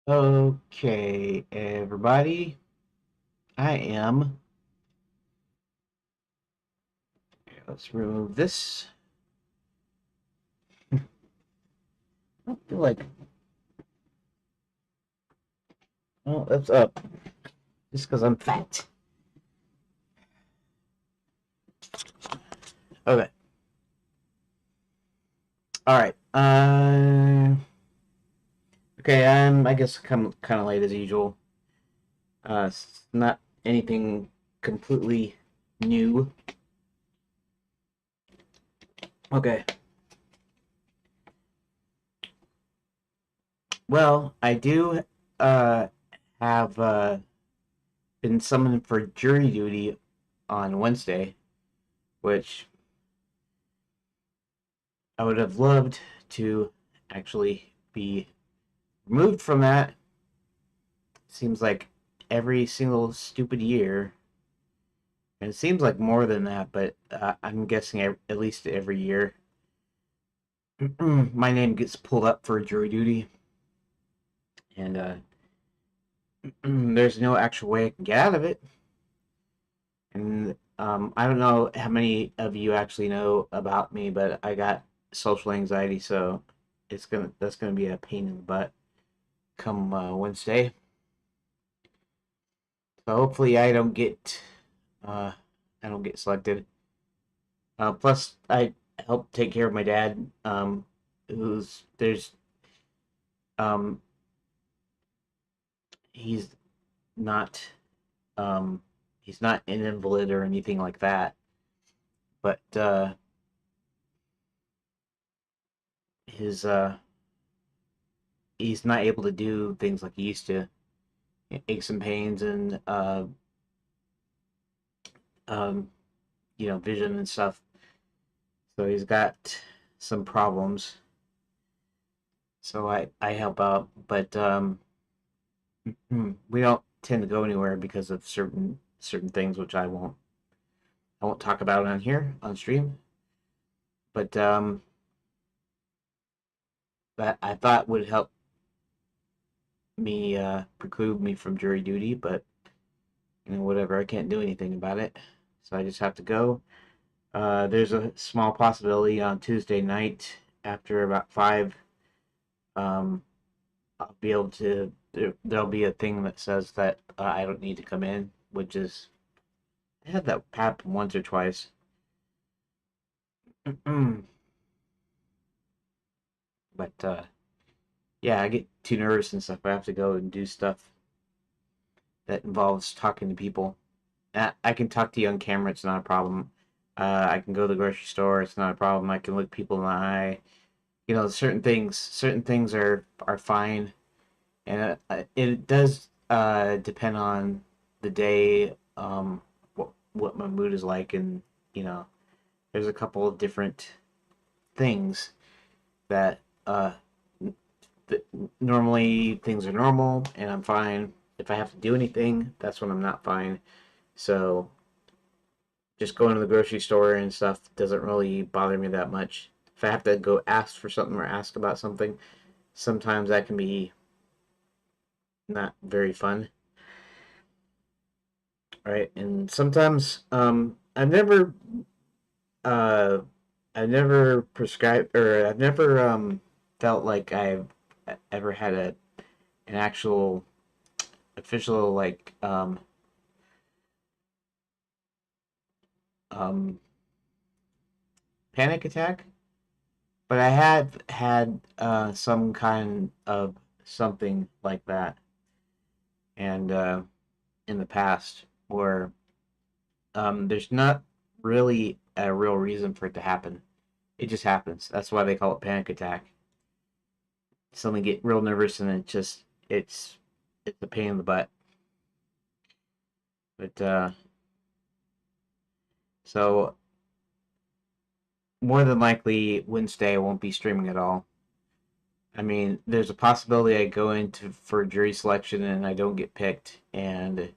Okay, everybody, I am. Let's remove this. I feel like, oh, that's up. Just because I'm fat. Okay, all right. Okay, I guess come kind of late as usual. It's not anything completely new. Okay, well, I do uh have been summoned for jury duty on Wednesday, which I would have loved to actually be removed from that. Seems like every single stupid year, and it seems like more than that, but I'm guessing at least every year, my name gets pulled up for jury duty, and there's no actual way I can get out of it. And I don't know how many of you actually know about me, but I got social anxiety, so that's gonna be a pain in the butt come Wednesday. So hopefully uh, I don't get selected. Plus, I help take care of my dad, who's there's um, he's not um, he's not an invalid or anything like that, but his he's not able to do things like he used to, aches and pains and um, vision and stuff. So he's got some problems. So I help out, but we don't tend to go anywhere because of certain things, which I won't talk about on here on stream. But that I thought would help me preclude me from jury duty, but whatever. I can't do anything about it, so I just have to go. There's a small possibility on Tuesday night after about 5. Um, I'll be able to. There'll be a thing that says that I don't need to come in, which is I had that happen once or twice. But yeah, I get too nervous and stuff. I have to go and do stuff that involves talking to people. I can talk to you on camera; it's not a problem. I can go to the grocery store; it's not a problem. I can look people in the eye. Certain things are fine, and it does depend on the day, what my mood is like, and there's a couple of different things that th- normally things are normal and I'm fine. If I have to do anything, that's when I'm not fine. So just going to the grocery store and stuff doesn't really bother me that much. If I have to go ask for something or ask about something, sometimes that can be not very fun, right? And sometimes uh I've never prescribed, or I've never felt like I've ever had an actual official, like, um panic attack, but I have had some kind of something like that, and in the past, where there's not really a real reason for it to happen. It just happens. That's why they call it panic attack. Suddenly get real nervous, and it's a pain in the butt. But so more than likely Wednesday I won't be streaming at all. I mean, there's a possibility I go into for jury selection and I don't get picked, and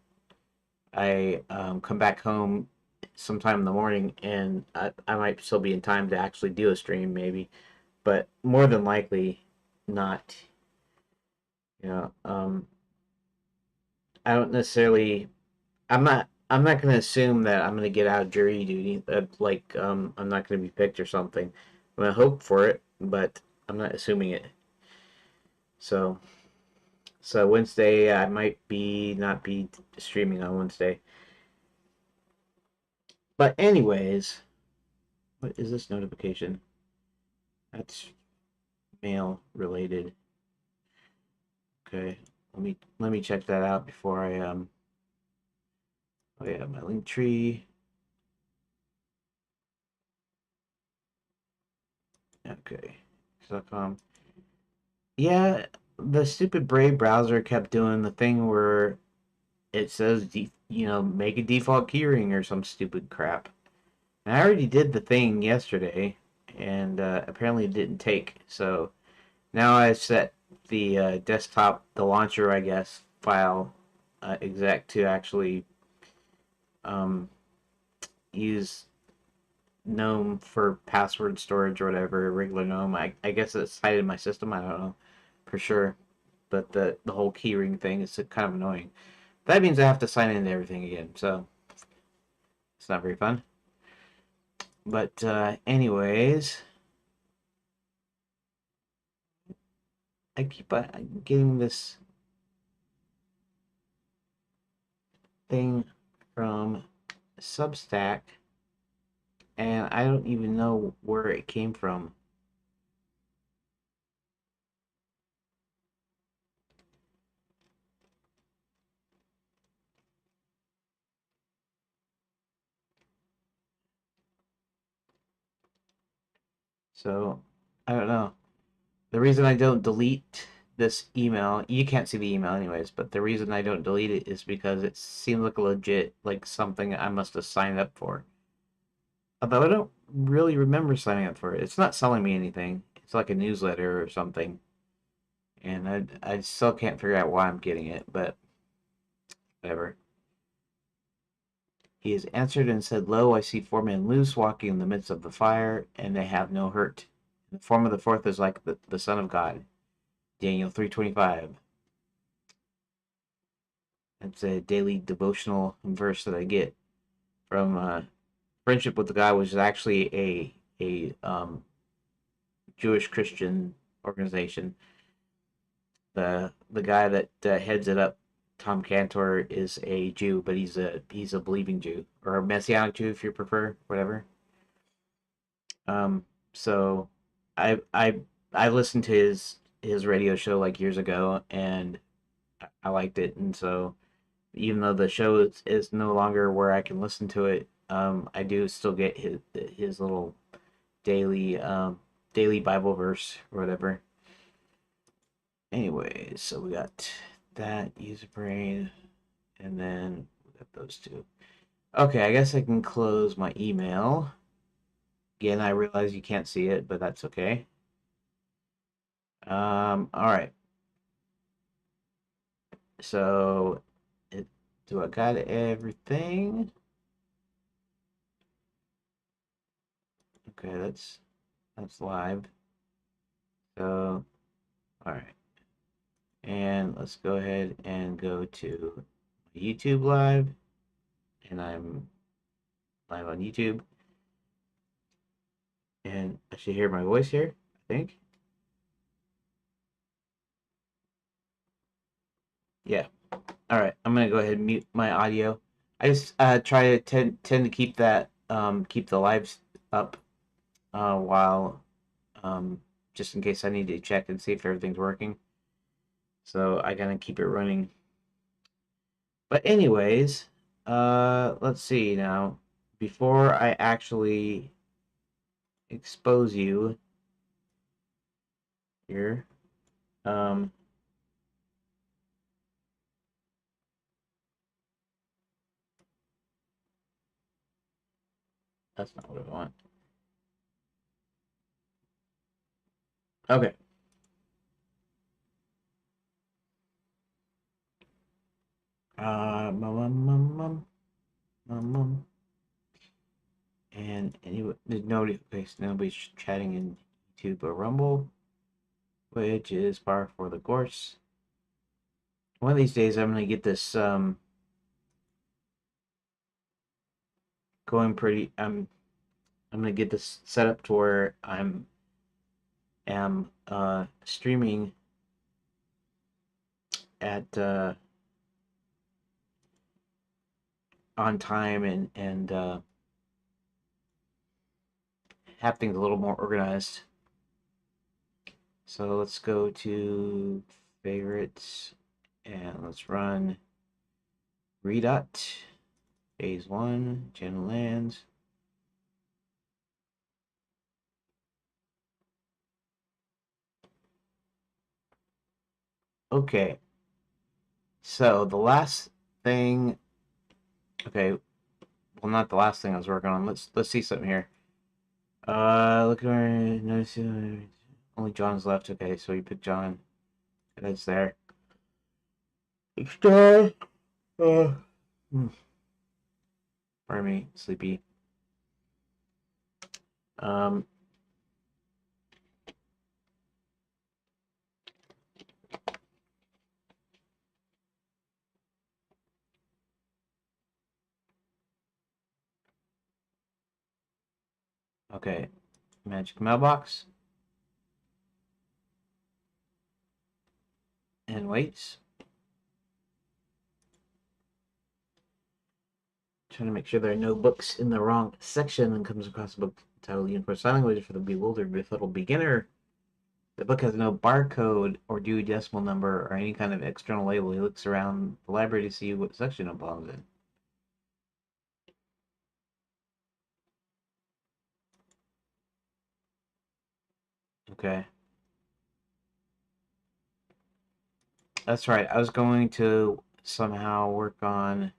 I come back home sometime in the morning, and I might still be in time to actually do a stream, maybe, but more than likely not. You know, I don't necessarily. I'm not going to assume that I'm going to get out of jury duty. Like, I'm not going to be picked or something. I'm going to hope for it, but I'm not assuming it. So, so Wednesday, I might be not be streaming on Wednesday. But anyways, what is this notification? That's mail related. Okay, let me check that out before I Oh yeah, my link tree. Okay, .com. Yeah, the stupid Brave browser kept doing the thing where it says make a default keyring or some stupid crap. And I already did the thing yesterday, and apparently it didn't take. So now I set the desktop, the launcher, I guess, file exec to actually um, use GNOME for password storage or whatever, regular GNOME. I guess it's cited in my system. I don't know for sure, but the whole keyring thing is kind of annoying. That means I have to sign into everything again, so it's not very fun. But anyways, I keep getting this thing from Substack, and I don't even know where it came from. So I don't know. The reason I don't delete this email, you can't see the email anyways, but the reason I don't delete it is because it seems like a legit, like something I must have signed up for. Although I don't really remember signing up for it. It's not selling me anything. It's like a newsletter or something. And I still can't figure out why I'm getting it, but whatever. He has answered and said, Lo, I see four men loose, walking in the midst of the fire, and they have no hurt. The form of the fourth is like the Son of God. Daniel 3:25. That's a daily devotional verse that I get from Friendship with the God, which is actually a Jewish Christian organization. The guy that heads it up, Tom Cantor, is a Jew, but he's a believing Jew or a Messianic Jew, if you prefer, whatever. So I I listened to his radio show like years ago, and I liked it, and so even though the show is no longer where I can listen to it, I do still get his little daily daily Bible verse or whatever. Anyways, so we got that user brain, and then we got those two. Okay, I guess I can close my email. Again, I realize you can't see it, but that's okay. All right. So, it, do I got everything? Okay, that's live. So, all right. And let's go ahead and go to YouTube live, and I'm live on YouTube, and I should hear my voice here, I think. Yeah. All right. I'm gonna go ahead and mute my audio. I just try to tend to keep that keep the lives up while just in case I need to check and see if everything's working. So I gotta keep it running. But anyways, let's see now. Before I actually expose you here, um, that's not what I want. Okay. Mum. And anyway, there's nobody's chatting in YouTube or Rumble, which is par for the course. one of these days I'm gonna get this going pretty. I'm gonna get this set up to where I'm am streaming at on time and have things a little more organized. So let's go to favorites and let's run Redot phase one channel lands. Okay, so the last thing. Okay, well, not the last thing I was working on. Let's see something here. Look where notice only John's left. Okay, so you pick John. That's there. Extra. Uh, hmm, pardon me, sleepy. Um. Okay, magic mailbox and waits. Trying to make sure there are no books in the wrong section and comes across a book titled Unicorn Sign Language for the Bewildered Befuddled Beginner. The book has no barcode or Dewey Decimal Number or any kind of external label. He looks around the library to see what section it belongs in. Okay. That's right. I was going to somehow work on.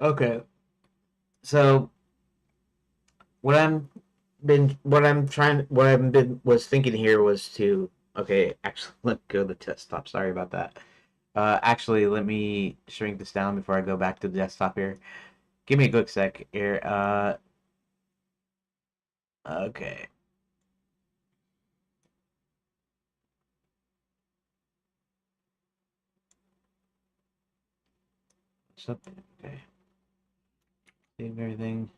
Okay. So what I've been was thinking here was to. Okay, actually, let go of the desktop. Sorry about that. Actually, let me shrink this down before I go back to the desktop here. Give me a quick sec here. Okay. So, okay. Save everything.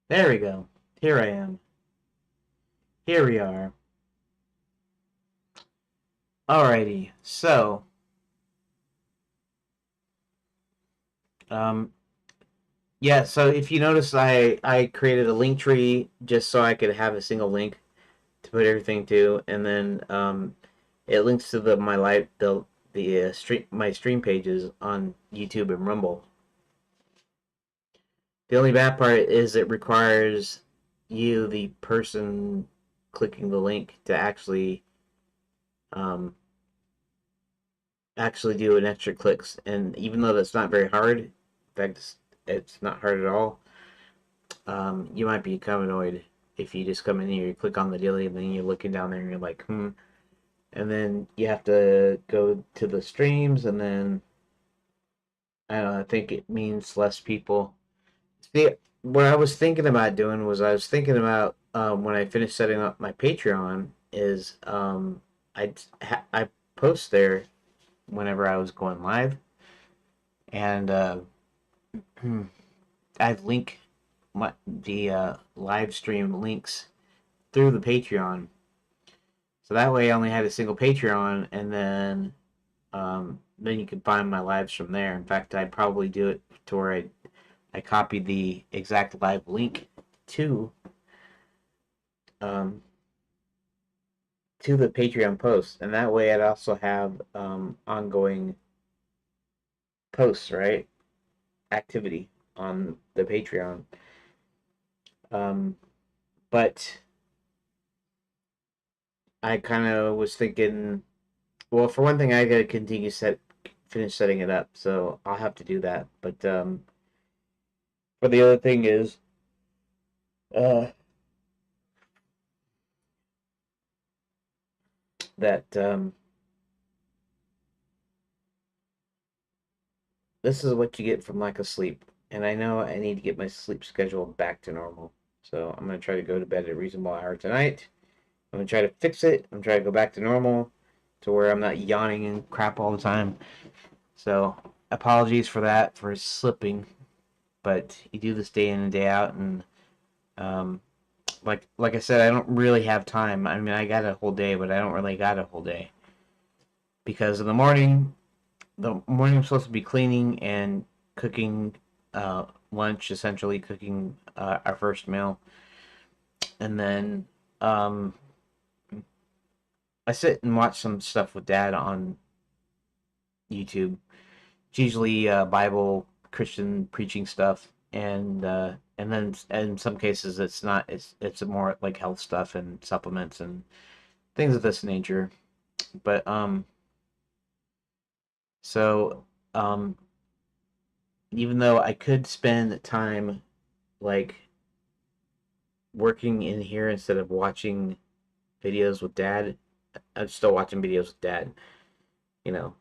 There we go. Here I am. Here we are. Alrighty. So, um, yeah. So if you notice, I created a link tree just so I could have a single link to put everything to, and then it links to the my live the stream my stream pages on YouTube and Rumble. The only bad part is it requires you, the person clicking the link, to um, actually do an extra clicks. And even though that's not very hard, in fact, it's not hard at all. You might become annoyed if you just come in here, you click on the daily, and then you're looking down there and you're like, hmm. And then you have to go to the streams, and then I don't know, I think it means less people. See, what I was thinking about doing was I was thinking about when I finished setting up my Patreon is I post there whenever I was going live, and I've link the live stream links through the Patreon, so that way I only had a single Patreon, and then you can find my lives from there. In fact, I'd probably do it to where I copied the exact live link to um, to the Patreon post, and that way I'd also have ongoing posts, right? Activity on the Patreon. Um, but I kind of was thinking, well, for one thing, I gotta finish setting it up, so I'll have to do that. But for the other thing is, uh, that this is what you get from lack of sleep, and I know I need to get my sleep schedule back to normal. So I'm gonna try to go to bed at a reasonable hour tonight. I'm gonna try to fix it. I'm trying to go back to normal, to where I'm not yawning and crap all the time. So apologies for that, for slipping. But you do this day in and day out, and um, like I said, I don't really have time. I mean, I got a whole day, but I don't really got a whole day because in the morning I'm supposed to be cleaning and cooking lunch, essentially cooking our first meal, and then um, I sit and watch some stuff with Dad on YouTube. It's usually Bible Christian preaching stuff, and then in some cases it's not. It's more like health stuff and supplements and things of this nature. But so um, even though I could spend time like working in here instead of watching videos with Dad, I'm still watching videos with Dad. You know,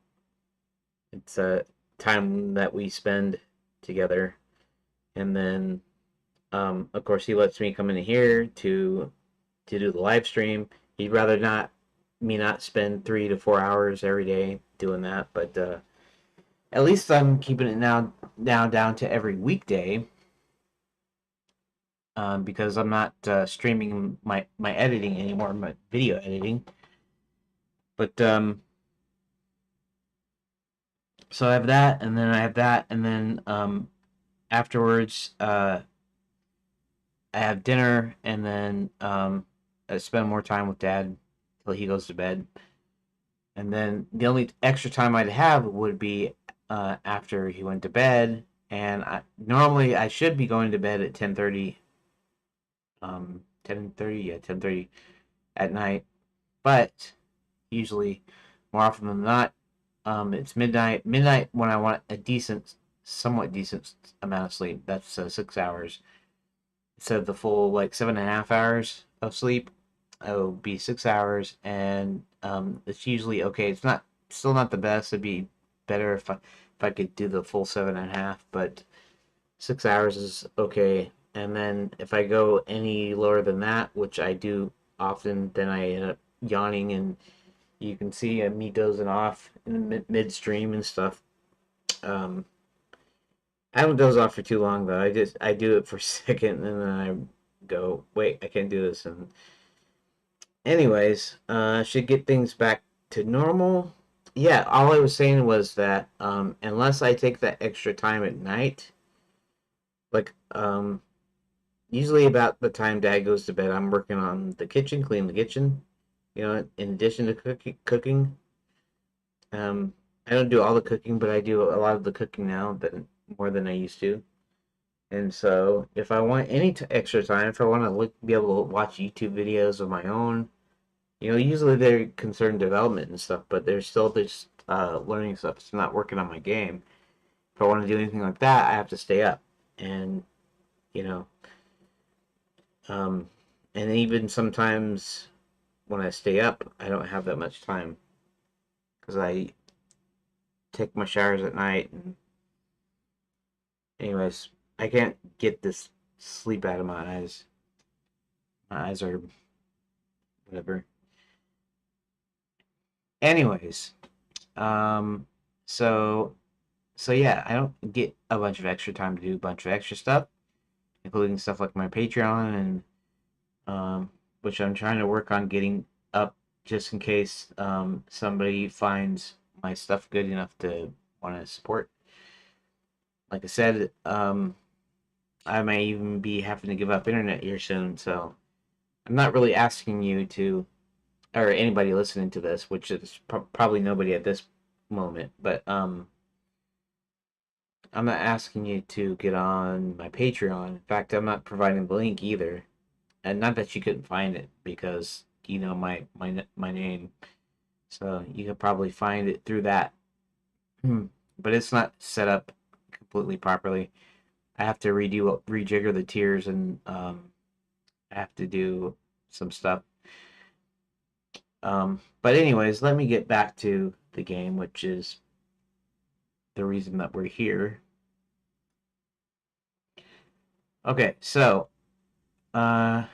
it's a time that we spend together, and then of course he lets me come in here to do the live stream. He'd rather not spend 3 to 4 hours every day doing that, but at least I'm keeping it now down to every weekday, because I'm not streaming my editing anymore, my video editing. But so I have that, and then I have that, and then afterwards I have dinner, and then I spend more time with Dad till he goes to bed. And then the only extra time I'd have would be after he went to bed. And normally I should be going to bed at 10:30, 10:30, yeah, 10:30 at night. But usually, more often than not, it's midnight. Midnight when I want a somewhat decent amount of sleep. That's 6 hours instead of the full like 7.5 hours of sleep. It'll be 6 hours, and it's usually okay. It's not still not the best. It'd be better if I could do the full 7.5, but 6 hours is okay. And then if I go any lower than that, which I do often, then I end up yawning, and you can see me dozing off in the midstream and stuff. Um, I don't doze off for too long though. I do it for a second, and then I go, wait, I can't do this. And anyways, should get things back to normal. Yeah, all I was saying was that unless I take that extra time at night, like usually about the time Dad goes to bed, I'm working on the kitchen, clean the kitchen. You know, in addition to cooking. I don't do all the cooking, but I do a lot of the cooking now, but more than I used to. And so, if I want any extra time, if I want to be able to watch YouTube videos of my own, usually they're concerned development and stuff, but they're still just learning stuff. It's not working on my game. If I want to do anything like that, I have to stay up, and you know, um, and even sometimes when I stay up, I don't have that much time because I take my showers at night. And anyways, I can't get this sleep out of my eyes. My eyes are whatever. Anyways, um, so yeah, I don't get a bunch of extra time to do a bunch of extra stuff, including stuff like my Patreon, and which I'm trying to work on getting up just in case somebody finds my stuff good enough to want to support. Like I said, I may even be having to give up internet here soon, so I'm not really asking you to, or anybody listening to this, which is probably nobody at this moment, but I'm not asking you to get on my Patreon. In fact, I'm not providing the link either, and not that you couldn't find it because you know my name, so you could probably find it through that. But it's not set up completely properly. I have to rejigger the tiers, and I have to do some stuff. But anyways, let me get back to the game, which is the reason that we're here. Okay, so Uh,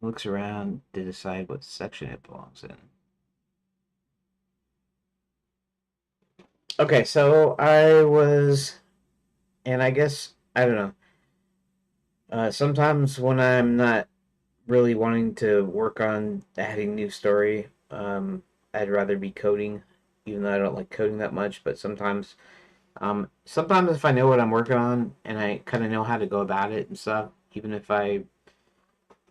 looks around to decide what section it belongs in. Okay, so I was, and I guess I don't know. Sometimes when I'm not really wanting to work on adding new story, I'd rather be coding, even though I don't like coding that much. But sometimes if I know what I'm working on and I kind of know how to go about it and stuff, even if I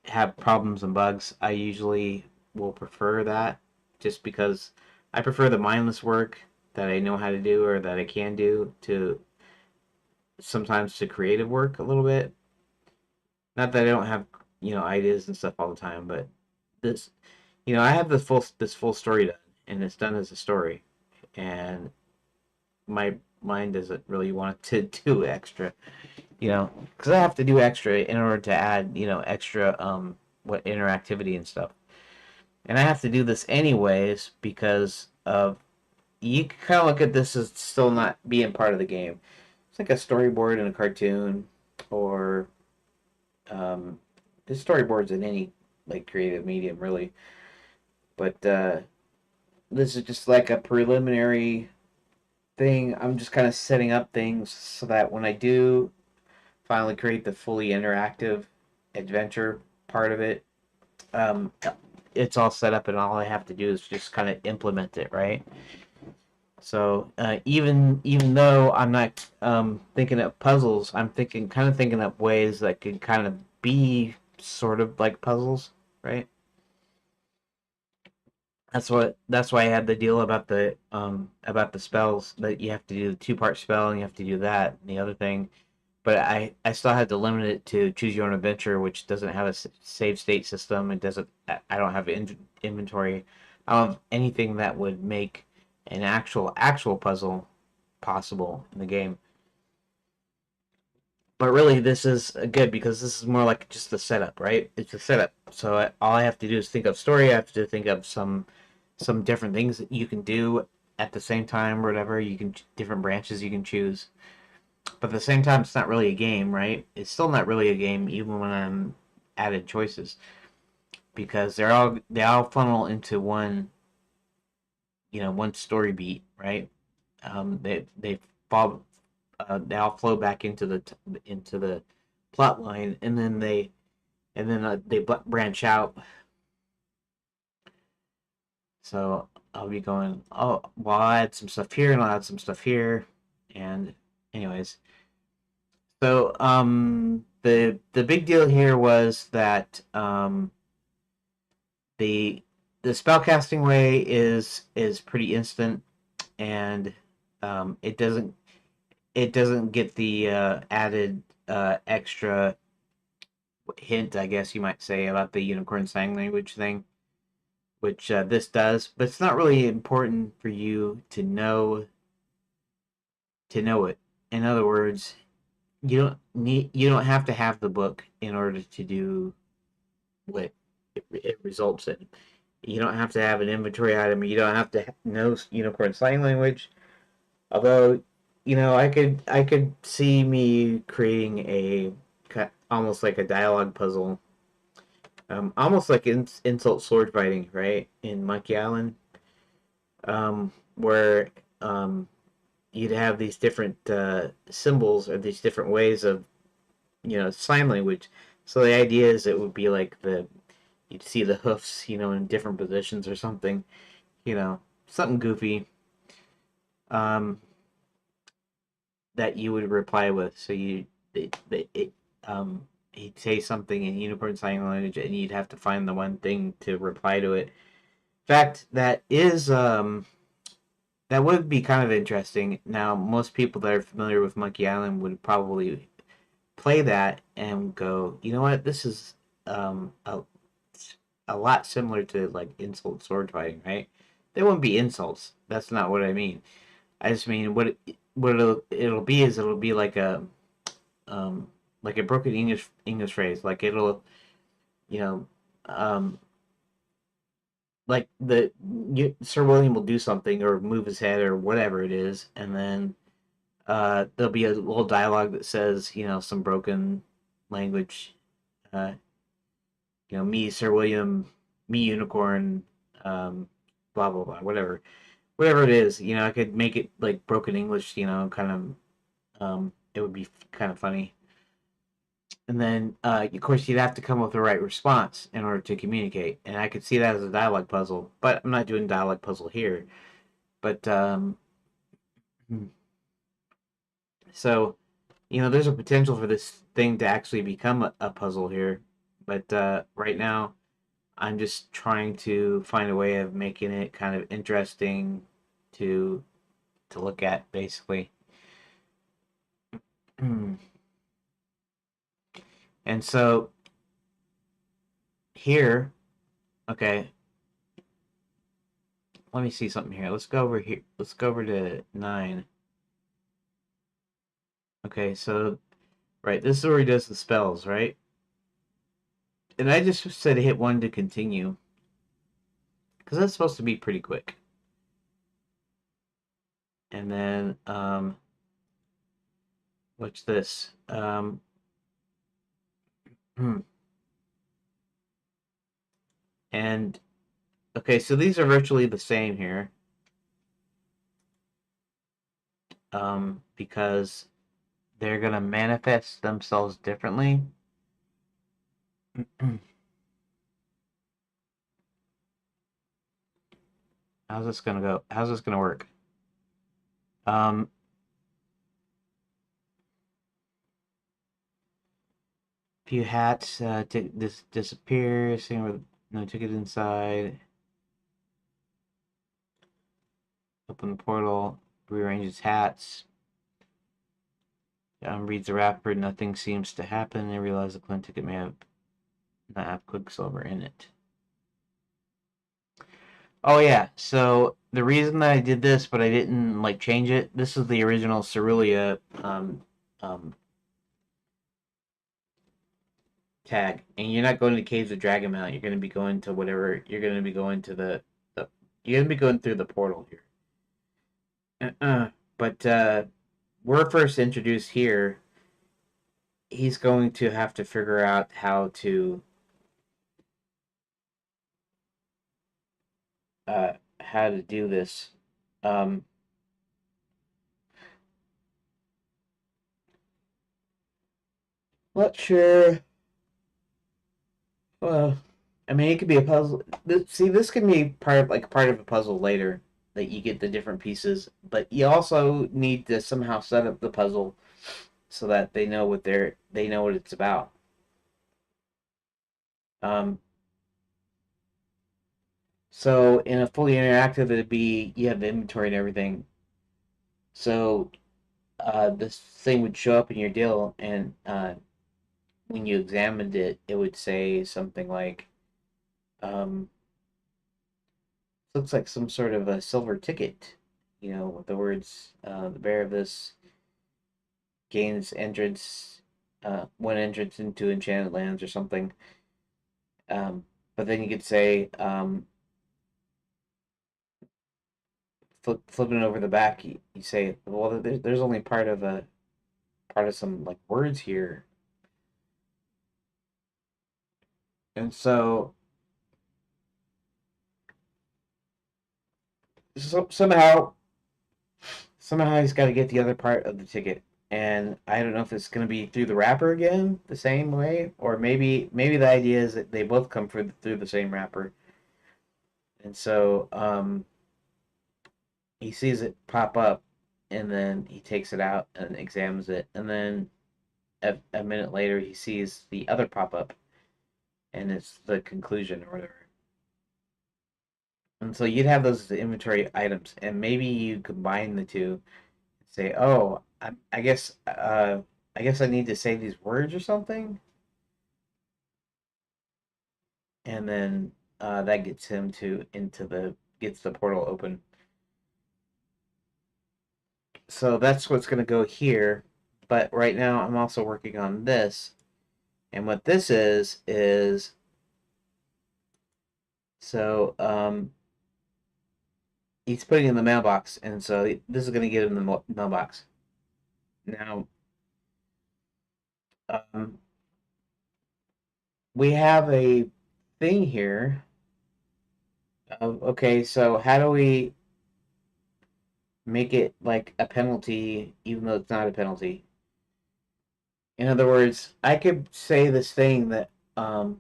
have problems and bugs, I usually will prefer that, just because I prefer the mindless work that I know how to do or that I can do to sometimes to creative work a little bit. Not that I don't have, ideas and stuff all the time, but this, I have this full story done, and it's done as a story, and my mind doesn't really want to do extra, because I have to do extra in order to add, extra what interactivity and stuff. And I have to do this anyways because of you can kind of look at this as still not being part of the game. It's like a storyboard in a cartoon, or um, there's storyboards in any like creative medium really. But this is just like a preliminary thing. I'm just kind of setting up things so that when I do finally create the fully interactive adventure part of it, um, it's all set up and all I have to do is just kind of implement it, right? So even though I'm not thinking of puzzles, I'm thinking up ways that could kind of be sort of like puzzles, right? That's why I had the deal about the spells that you have to do the two-part spell and you have to do that and the other thing. But I still had to limit it to choose your own adventure, which doesn't have a save state system. It doesn't. I don't have inventory. I don't have anything that would make an actual puzzle possible in the game. But really, this is good because this is more like just the setup, right? It's a setup. So all I have to do is think of story. I have to think of some different things that you can do at the same time, or whatever. You can different branches you can choose. But at the same time, it's not really a game, right? It's still not really a game, even when I'm added choices, because they all funnel into one story beat, right? Fall they all flow back into the plot line, and then they branch out. So I'll be going, oh, well, I'll add some stuff here and I'll add some stuff here, and anyways. So the big deal here was that the the spellcasting way is pretty instant, and it doesn't get the added extra hint, I guess you might say, about the unicorn sign language thing, which this does, but it's not really important for you to know it. In other words, you don't have to have the book in order to do what it results in. You don't have to have an inventory item. You don't have to know unicorn sign language. Although, I could see me creating almost like a dialogue puzzle, almost like insult sword fighting, right? In Monkey Island, where you'd have these different symbols or these different ways of sign language. So the idea is it would be like you'd see the hoofs, in different positions or something, something goofy, um, that you would reply with. So he'd say something in unicorn sign language, and you'd have to find the one thing to reply to it. In fact, that would be kind of interesting. Now, most people that are familiar with Monkey Island would probably play that and go, you know what, this is um, a, a lot similar to like insult sword fighting, right? They wouldn't be insults. That's not what I mean. I just mean what it'll be is it'll be um like a broken English phrase. Like it'll you know um like Sir William will do something or move his head or whatever it is, and then there'll be a little dialogue that says, some broken language, uh, me, Sir William, me, unicorn, um, blah blah blah, whatever it is. I could make it like broken English, kind of. It would be kind of funny. And then, of course, you'd have to come up with the right response in order to communicate. And I could see that as a dialogue puzzle, but I'm not doing dialogue puzzle here. But so, there's a potential for this thing to actually become a puzzle here. But right now, I'm just trying to find a way of making it kind of interesting to look at, basically. And so here, okay, let me see something here. Let's go over here. Let's go over to 9. Okay, so right, this is where he does the spells, right? And I just said hit 1 to continue because that's supposed to be pretty quick. And then what's this? And okay, so these are virtually the same here. Because they're gonna manifest themselves differently. How's this gonna go? How's this gonna work? Um, few hats. This disappears. Same with no ticket inside. Open the portal. Rearranges hats. Reads the wrapper. Nothing seems to happen. I realize the Clint ticket may have not have Quicksilver in it. Oh yeah. So the reason that I did this, but I didn't like change it. This is the original Cerulia tag, and you're not going to Caves of Dragonmount. You're going to be going to whatever. You're going to be going to the you're going to be going through the portal here. But we're first introduced here. He's going to have to figure out how to do this. Um, not sure. Well, I mean, it could be a puzzle. This can be part of a puzzle later that you get the different pieces, but you also need to somehow set up the puzzle so that they know what it's about. Um, so in a fully interactive, it'd be you have the inventory and everything. So this thing would show up in your deal, and when you examined it, it would say something like, um, "Looks like some sort of a silver ticket." With the words, "The bearer of this gains entrance, one entrance into enchanted lands," or something. But then you could say, flipping it over the back, you say, "Well, there's only part of some like words here," and somehow he's got to get the other part of the ticket. And I don't know if it's going to be through the wrapper again, the same way, or maybe the idea is that they both come through the same wrapper. And so he sees it pop up, and then he takes it out and examines it, and then a minute later he sees the other pop up, and it's the conclusion or whatever. And so you'd have those as inventory items, and maybe you combine the two, and say, "Oh, I guess I need to say these words or something," and then that gets him to into the gets the portal open. So that's what's going to go here. But right now, I'm also working on this, and what this is So he's putting it in the mailbox, and so this is going to get him the mailbox. Now, um, we have a thing here. Okay, so how do we make it like a penalty, even though it's not a penalty? In other words, I could say this thing that John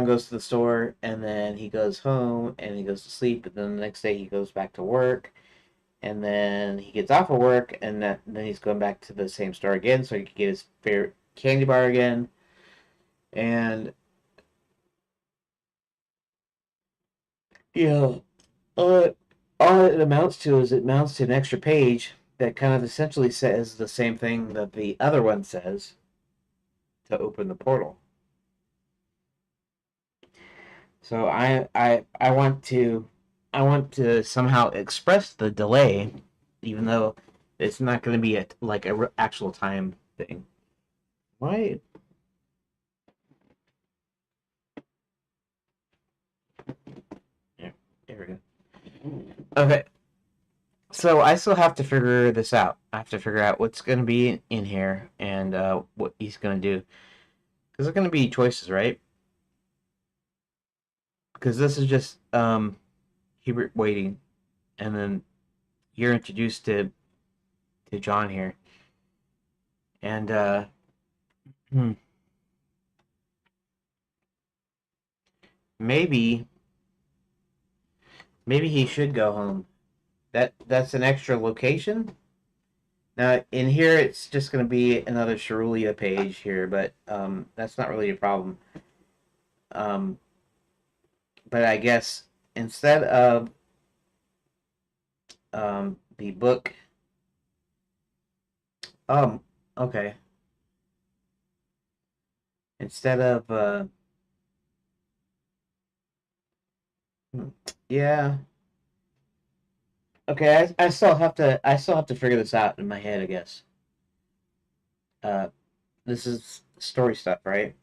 goes to the store and then he goes home and he goes to sleep, and then the next day he goes back to work and then he gets off of work and then he's going back to the same store again so he can get his favorite candy bar again. And you know, all, all it amounts to is it amounts to an extra page that kind of essentially says the same thing that the other one says to open the portal. So I want to somehow express the delay, even though it's not going to be like a actual time thing. Why? Yeah, there we go. Okay, so I still have to figure this out. I have to figure out what's going to be in here and what he's going to do. Because there's going to be choices, right? Because this is just Hubert waiting, and then you're introduced to John here, and hmm, maybe maybe he should go home. That's an extra location. Now in here it's just going to be another Cerulean page here, but that's not really a problem. Um, but I guess instead of the book, um, okay, instead of hmm, yeah, okay, I still have to figure this out in my head, I guess. Uh, this is story stuff, right?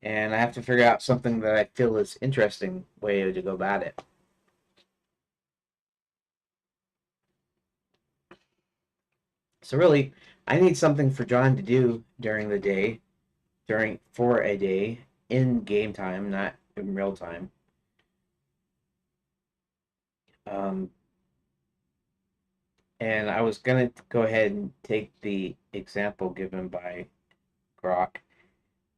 And I have to figure out something that I feel is interesting way to go about it. So really, I need something for John to do during the day, during for a day in game time, not in real time. Um, and I was gonna go ahead and take the example given by Grok,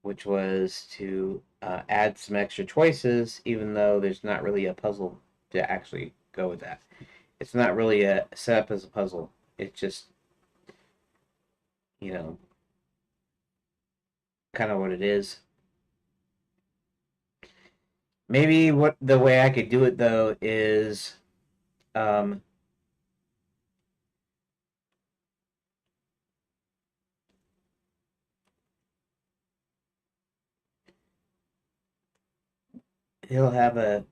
which was to add some extra choices, even though there's not really a puzzle to actually go with that. It's not really a set up as a puzzle. It's just, you know, kind of what it is. Maybe what the way I could do it though is um, he'll have a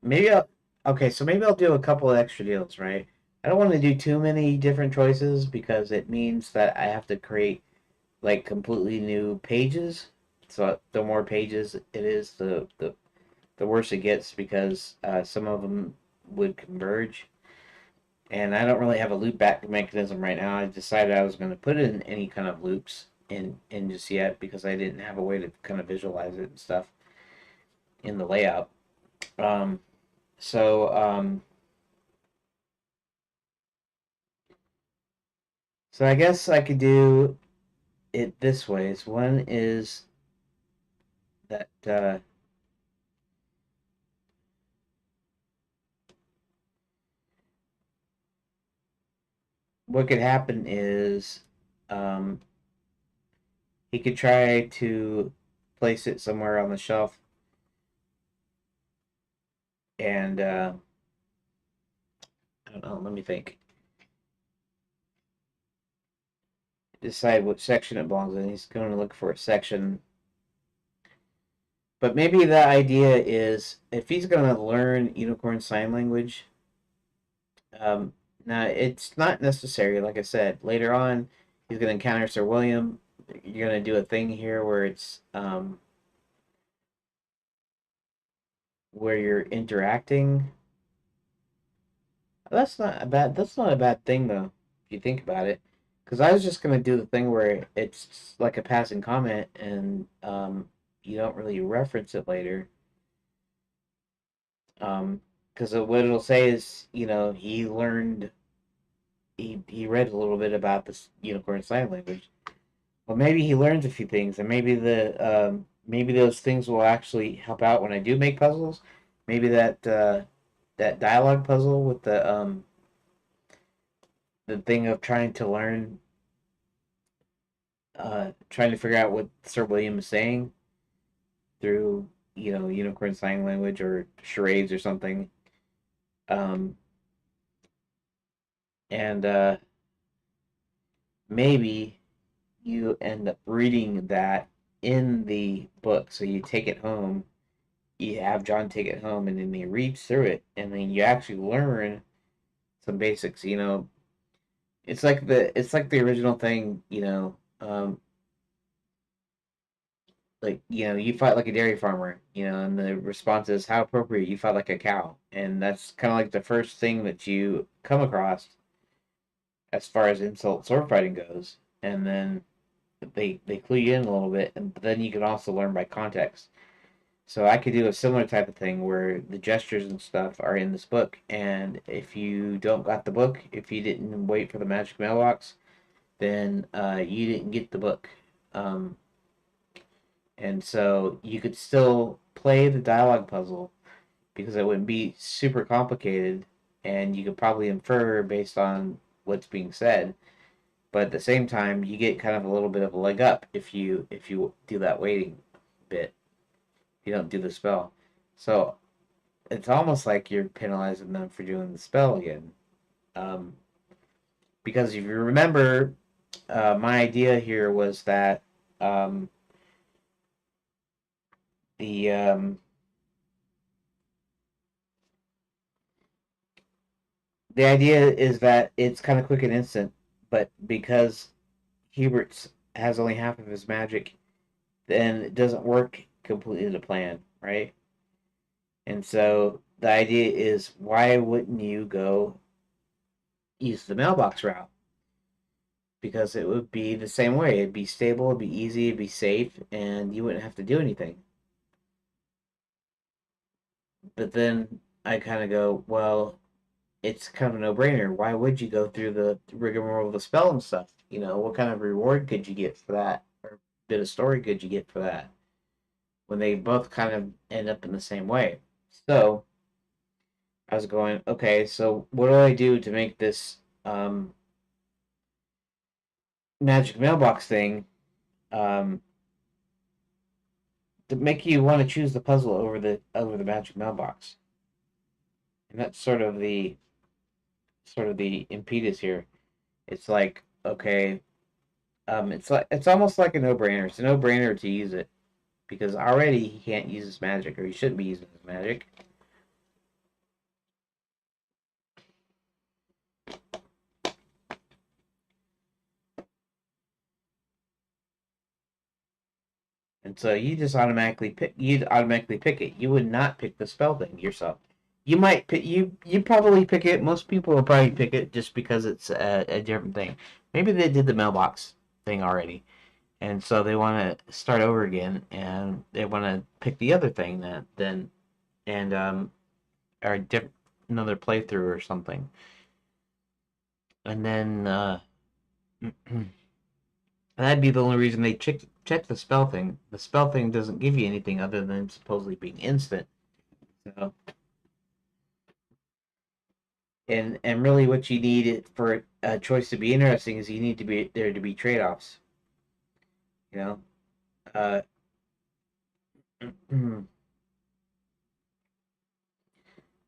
maybe I'll okay, so maybe I'll do a couple of extra deals, right? I don't want to do too many different choices because it means that I have to create like completely new pages. So the more pages it is, the worse it gets because some of them would converge. And I don't really have a loop back mechanism right now. I decided I was going to put in any kind of loops in just yet because I didn't have a way to kind of visualize it and stuff in the layout. Um, so so I guess I could do it this way. So one is that what could happen is um, he could try to place it somewhere on the shelf and I don't know. Let me think. Decide what section it belongs in. He's going to look for a section. But maybe the idea is if he's going to learn Unicorn Sign Language, um, now it's not necessary. Like I said, later on, he's going to encounter Sir William. You're going to do a thing here where it's where you're interacting. That's not a bad thing though, if you think about it. Because I was just gonna do the thing where it's like a passing comment and you don't really reference it later. Because what it'll say is, he read a little bit about this unicorn sign language. Well, maybe he learns a few things, and maybe those things will actually help out when I do make puzzles. Maybe that dialogue puzzle with the thing of trying to figure out what Sir William is saying through unicorn sign language or charades or something. Um, and maybe you end up reading that in the book, so you take it home. You have John take it home, and then he reads through it, and then you actually learn some basics. It's like the original thing. Like you fight like a dairy farmer, and the response is how appropriate you fight like a cow, and that's kind of like the first thing that you come across as far as insult sword fighting goes, and then they clue you in a little bit, and then you can also learn by context. So I could do a similar type of thing where the gestures and stuff are in this book, and if you don't got the book, if you didn't wait for the magic mailbox, then you didn't get the book. Um, and so you could still play the dialogue puzzle because it wouldn't be super complicated, and you could probably infer based on what's being said. But at the same time, you get kind of a little bit of a leg up if you do that waiting bit. You don't do the spell. So it's almost like you're penalizing them for doing the spell again. Um, because if you remember, my idea here was that um, the the idea is that it's kind of quick and instant, but because Hubert's has only half of his magic, then it doesn't work completely to plan, right? And so the idea is, why wouldn't you go use the mailbox route? Because it would be the same way. It'd be stable, it'd be easy, it'd be safe, and you wouldn't have to do anything. But then I kind of go, well, it's kind of a no-brainer. Why would you go through the rigmarole of the spell and stuff? What kind of reward could you get for that, or bit of story could you get for that? When they both kind of end up in the same way. So I was going, okay, so what do I do to make this magic mailbox thing um, to make you want to choose the puzzle over the magic mailbox? And that's sort of the impetus here. It's like, okay, it's almost like a no-brainer. It's a no-brainer to use it because already he can't use his magic, or he shouldn't be using his magic. And so you'd automatically pick it. You would not pick the spell thing yourself. You might pick you probably pick it. Most people will probably pick it just because it's a different thing. Maybe they did the mailbox thing already, and so they want to start over again, and they want to pick the other thing that then and or another playthrough or something. And then that'd be the only reason they check the spell thing. The spell thing doesn't give you anything other than supposedly being instant. So, and really, what you need for a choice to be interesting is you need to be there to be trade offs. You know, uh,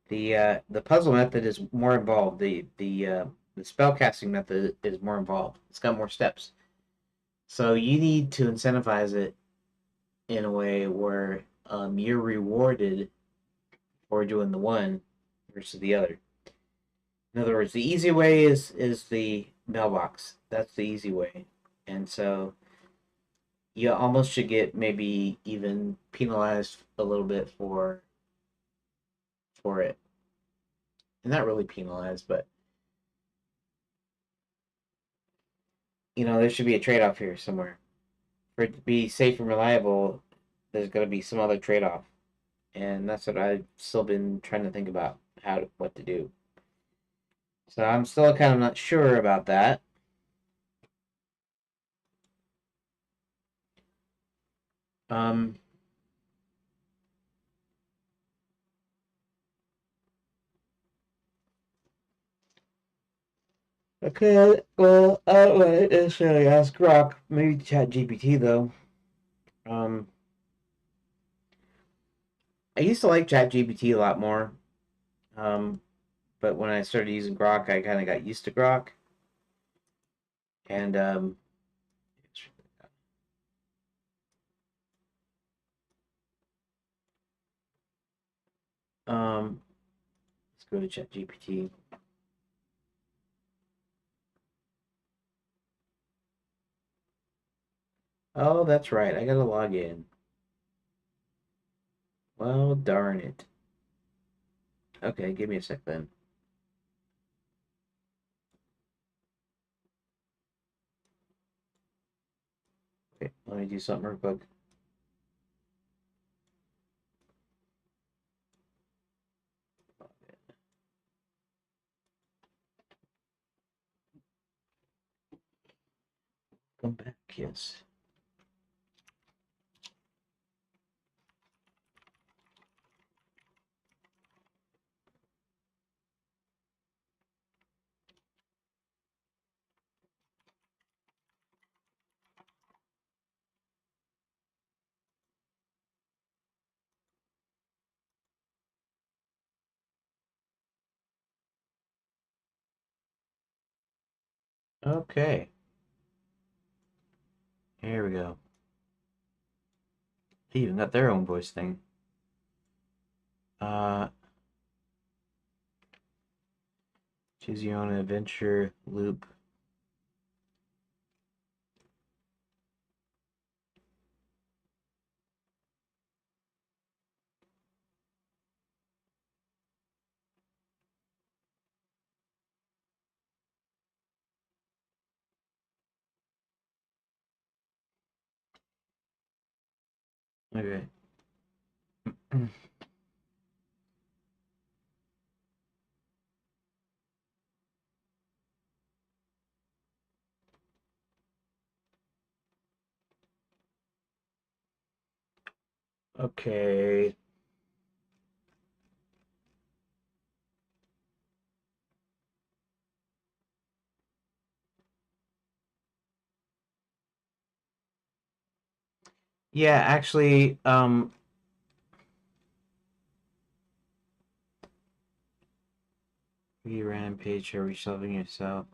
the puzzle method is more involved. The spell casting method is more involved. It's got more steps. So you need to incentivize it in a way where you're rewarded for doing the one versus the other. In other words, the easy way is the mailbox. That's the easy way, and so you almost should get maybe even penalized a little bit for for it. And not really penalized, but there should be a trade-off here somewhere. For it to be safe and reliable, there's got to be some other trade-off, and that's what I've still been trying to think about what to do. So I'm still kind of not sure about that. Um, okay, well, I don't necessarily ask Grok, maybe Chat GPT though. Um, I used to like Chat GPT a lot more. Um, but when I started using Grok, I kind of got used to Grok, and um, let's go to Chat GPT. Oh, that's right. I gotta log in. Well, darn it. Okay, give me a sec then. Okay, let me do something real quick. Come back, yes. Okay, here we go. They even got their own voice thing. Uh, choose your own adventure loop. Okay. Okay. Yeah, actually, you ran page or reshelving yourself.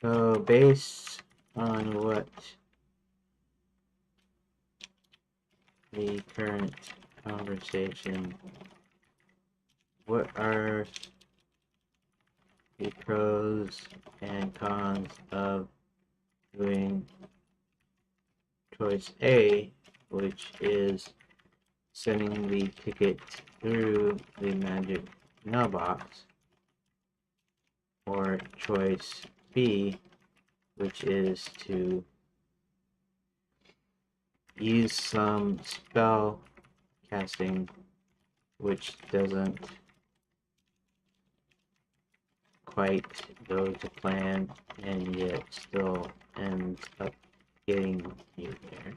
So based on what the current conversation, what are the pros and cons of doing choice A, which is sending the ticket through the magic mailbox, or choice B, which is to use some spell casting which doesn't quite go to plan and yet still ends up getting you there.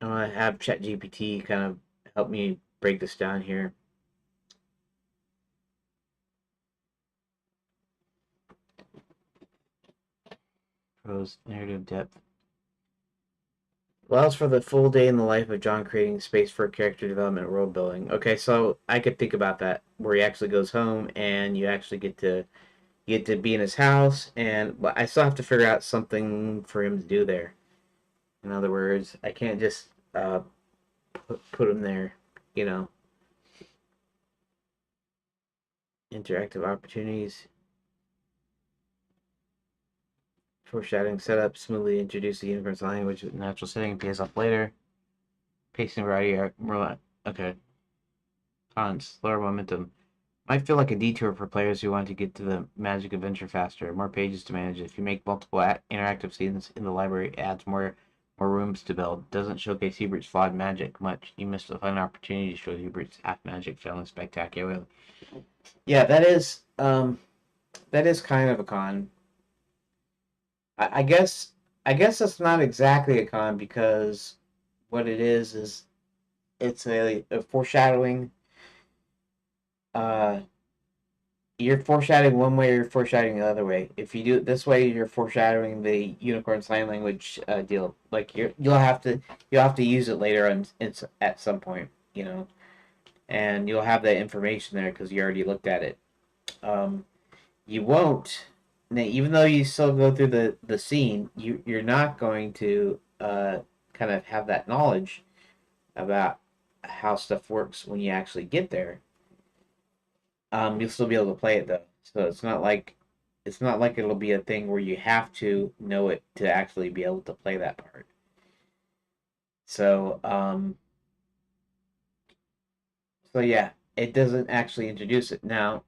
I'm gonna have ChatGPT kind of help me break this down here. Prose narrative depth. Allows for the full day in the life of John, creating space for character development and world building. Okay, so I could think about that, where he actually goes home and you actually get to be in his house, and but I still have to figure out something for him to do there. In other words, I can't just put them there. You know, interactive opportunities, foreshadowing setup, smoothly introduce the universe language with natural setting and pays off later. Pacing variety are more. Okay. Cons, lower momentum. Might feel like a detour for players who want to get to the magic adventure faster. More pages to manage. If you make multiple interactive scenes in the library, it adds more rooms to build. Doesn't showcase Hubert's flawed magic much. You missed a fun opportunity to show Hubert's half magic failing spectacularly. Yeah, that is kind of a con. I guess that's not exactly a con because what it is it's a foreshadowing. Uh, you're foreshadowing one way, or you're foreshadowing the other way. If you do it this way, you're foreshadowing the unicorn sign language deal. Like you'll have to use it later on. It's at some point, you know, and you'll have that information there because you already looked at it. Um, you won't. Now, even though you still go through the scene, you're not going to kind of have that knowledge about how stuff works when you actually get there. You'll still be able to play it though. So it's not like it'll be a thing where you have to know it to actually be able to play that part. So so yeah, it doesn't actually introduce it now.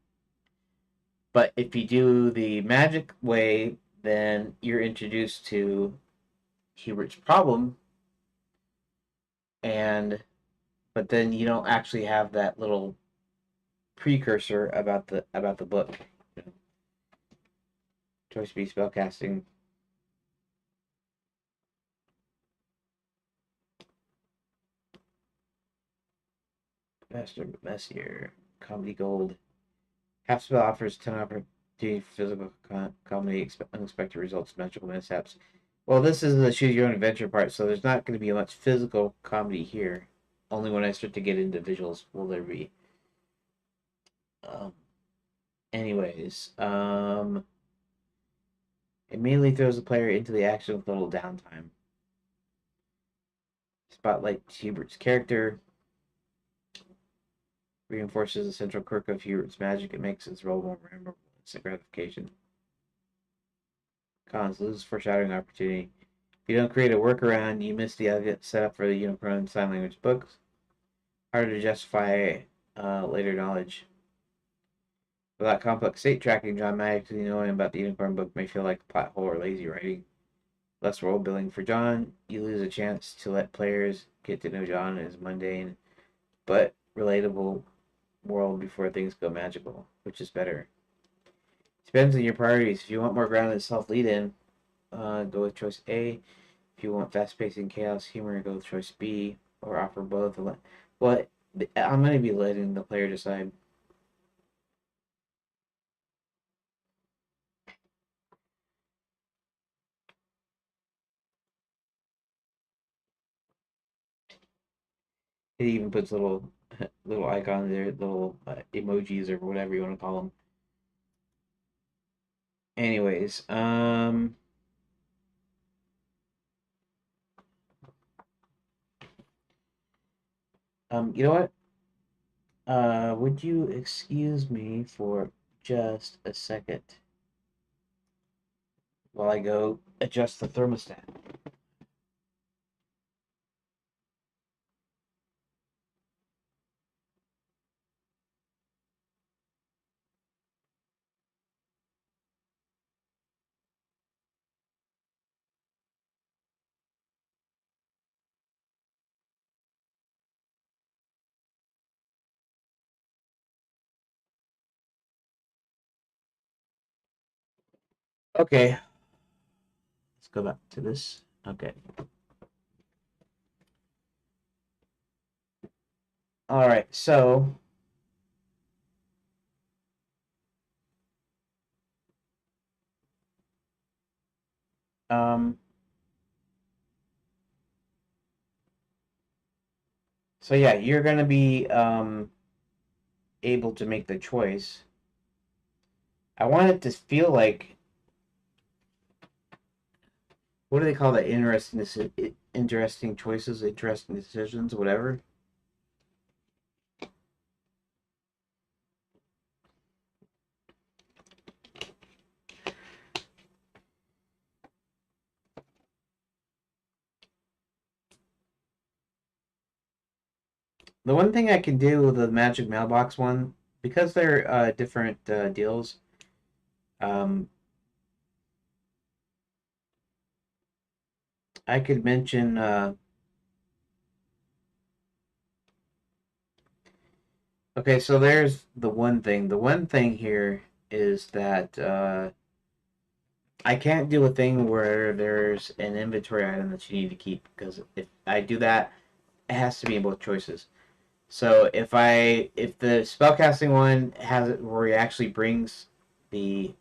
But if you do the magic way, then you're introduced to Hubert's problem, and but then you don't actually have that little precursor about the book. Choice B spellcasting. Faster but messier. Comedy gold. Half spell offers 10 opportunity for physical comedy, unexpected results, magical mishaps. Well, this is the choose your own adventure part, so there's not going to be much physical comedy here. Only when I start to get into visuals will there be. Um, anyways, it immediately throws the player into the action with little downtime. Spotlight Hubert's character. Reinforces the central quirk of Hubert's magic. It makes his role more memorable. Instant gratification. Cons, lose foreshadowing opportunity. If you don't create a workaround, you miss the elegant setup for the Unicorn Sign Language books. Harder to justify later knowledge. Without complex state tracking, John Maddox knowing about the Unicorn book may feel like a plot hole or lazy writing. Less world building for John. You lose a chance to let players get to know John in his mundane but relatable world before things go magical, which is better. Depends on your priorities. If you want more grounded self lead in, go with choice A. If you want fast pacing chaos humor, go with choice B, or offer both. Well, I'm going to be letting the player decide. It even puts little icons there, little emojis or whatever you want to call them. Anyways, you know what? Would you excuse me for just a second while I go adjust the thermostat? Okay, let's go back to this. Okay. All right. Um, so yeah, you're gonna be able to make the choice. I want it to feel like, what do they call that interestingness? interesting choices, interesting decisions, whatever. The one thing I can do with the Magic Mailbox one, because they're different deals, um, I could mention. Okay, so there's the one thing. The one thing here is that I can't do a thing where there's an inventory item that you need to keep, because if I do that, it has to be in both choices. So if the spellcasting one has it where he actually brings the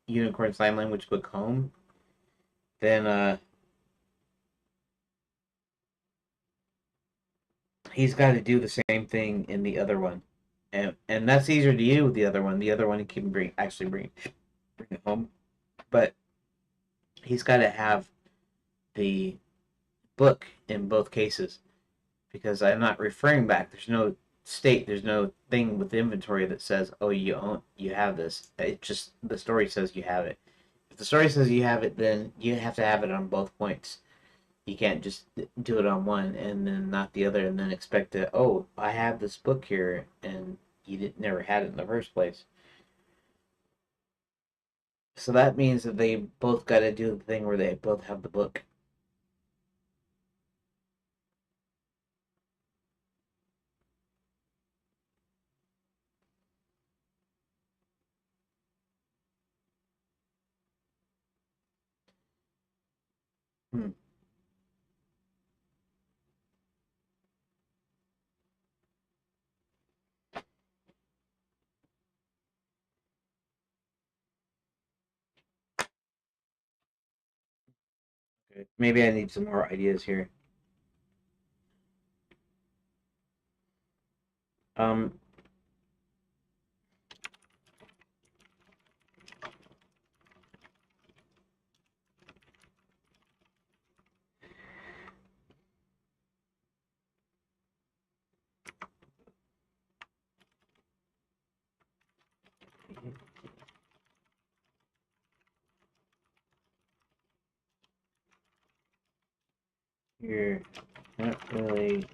Unicorn Sign Language book home, then he's got to do the same thing in the other one, and that's easier to do with the other one. The other one he can bring it home, but he's got to have the book in both cases because I'm not referring back. There's no state. There's no thing with the inventory that says, "Oh, you have this." It just the story says you have it. If the story says you have it, then you have to have it on both points. You can't just do it on one and then not the other, and then expect to, oh, I have this book here, and never had it in the first place. So that means that they both got to do the thing where they both have the book. Hmm. Okay. Maybe I need some more ideas here. Um, you're not really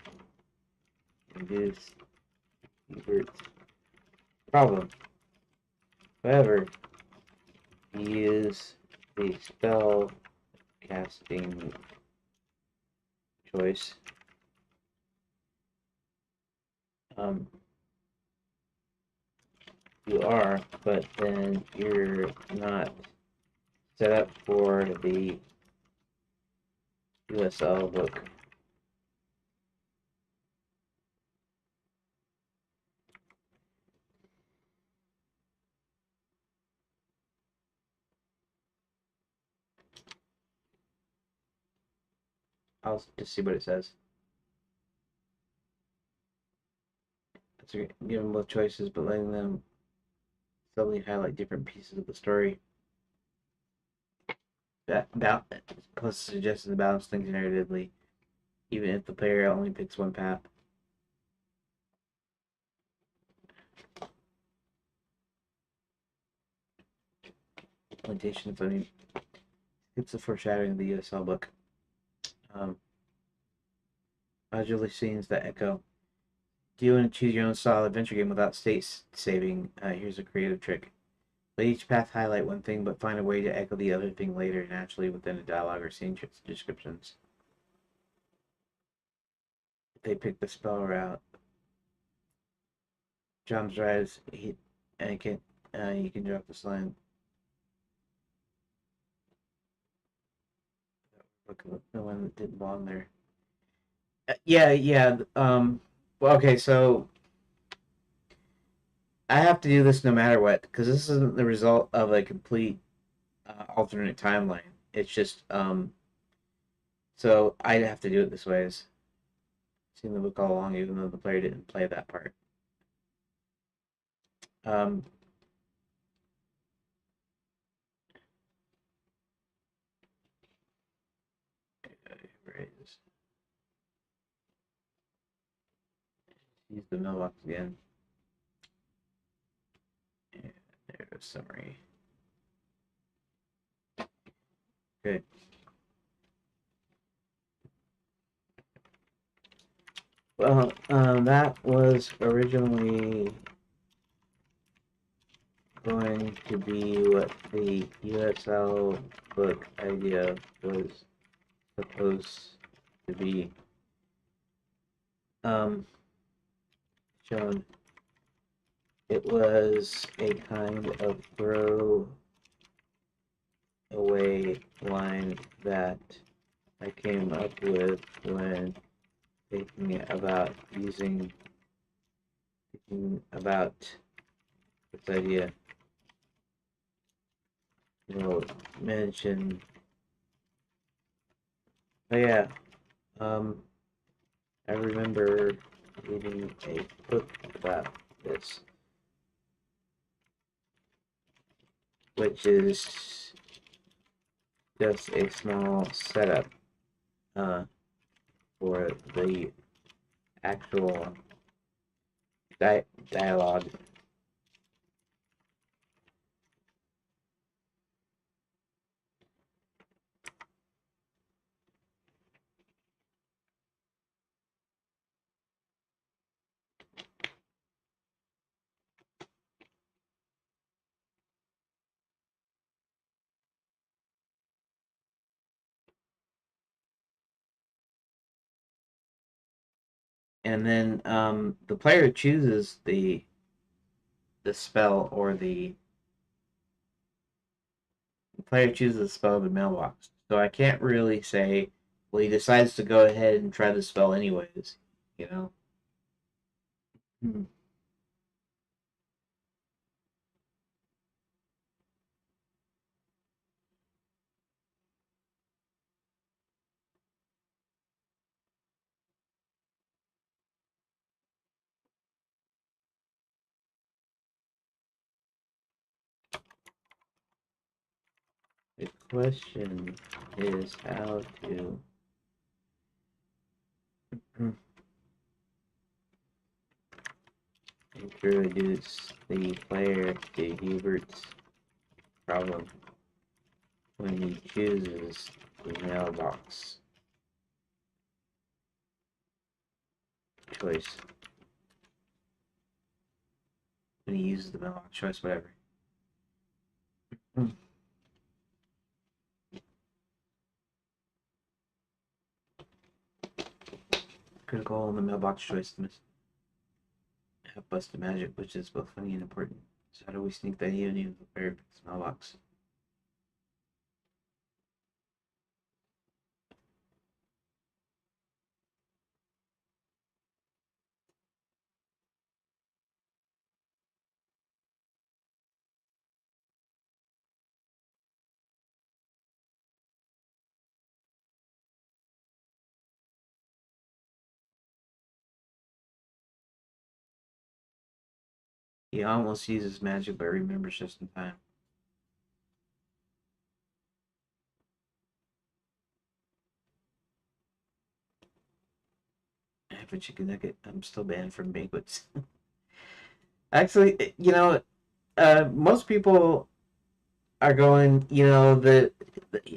this Hubert's problem. However, he is the spell casting choice. Um, you are, but then you're not set up for the USL book. I'll just see what it says. It's giving both choices, but letting them subtly highlight different pieces of the story. That plus suggests to balance things narratively, even if the player only picks one path. Implementation funny. It's the foreshadowing of the USL book. Um, Modular scenes that echo. Do you want to choose your own style adventure game without state saving? Here's a creative trick. Let each path highlight one thing, but find a way to echo the other thing later naturally within a dialogue or scene descriptions. If they pick the spell route, John's right. And can you can drop this line. Look, the one that didn't belong there. Yeah, yeah. Well, okay, so I have to do this no matter what because this isn't the result of a complete alternate timeline. It's just so I have to do it this way. Is seen the book all along, even though the player didn't play that part. Um, raise. Use the mailbox again. And there goes summary. Good. Well, that was originally going to be what the USL book idea was supposed to be shown. It was a kind of throw away line that I came up with when thinking about this idea. Mention. Oh yeah, um, I remember reading a book about this, which is just a small setup for the actual dialogue. And then the player chooses the spell or the player chooses the spell of the mailbox. So I can't really say, well, he decides to go ahead and try the spell anyways, you know? Hmm. The question is how to introduce the player to Hubert's problem when he chooses the mailbox choice. When he uses the mailbox choice, whatever. Critical on the mailbox choice have busted magic, which is both funny and important. So how do we sneak that in into the player picks mailbox? He almost uses magic but remembers just in time. I have a chicken nugget. I'm still banned from banquets. Actually, most people are going, the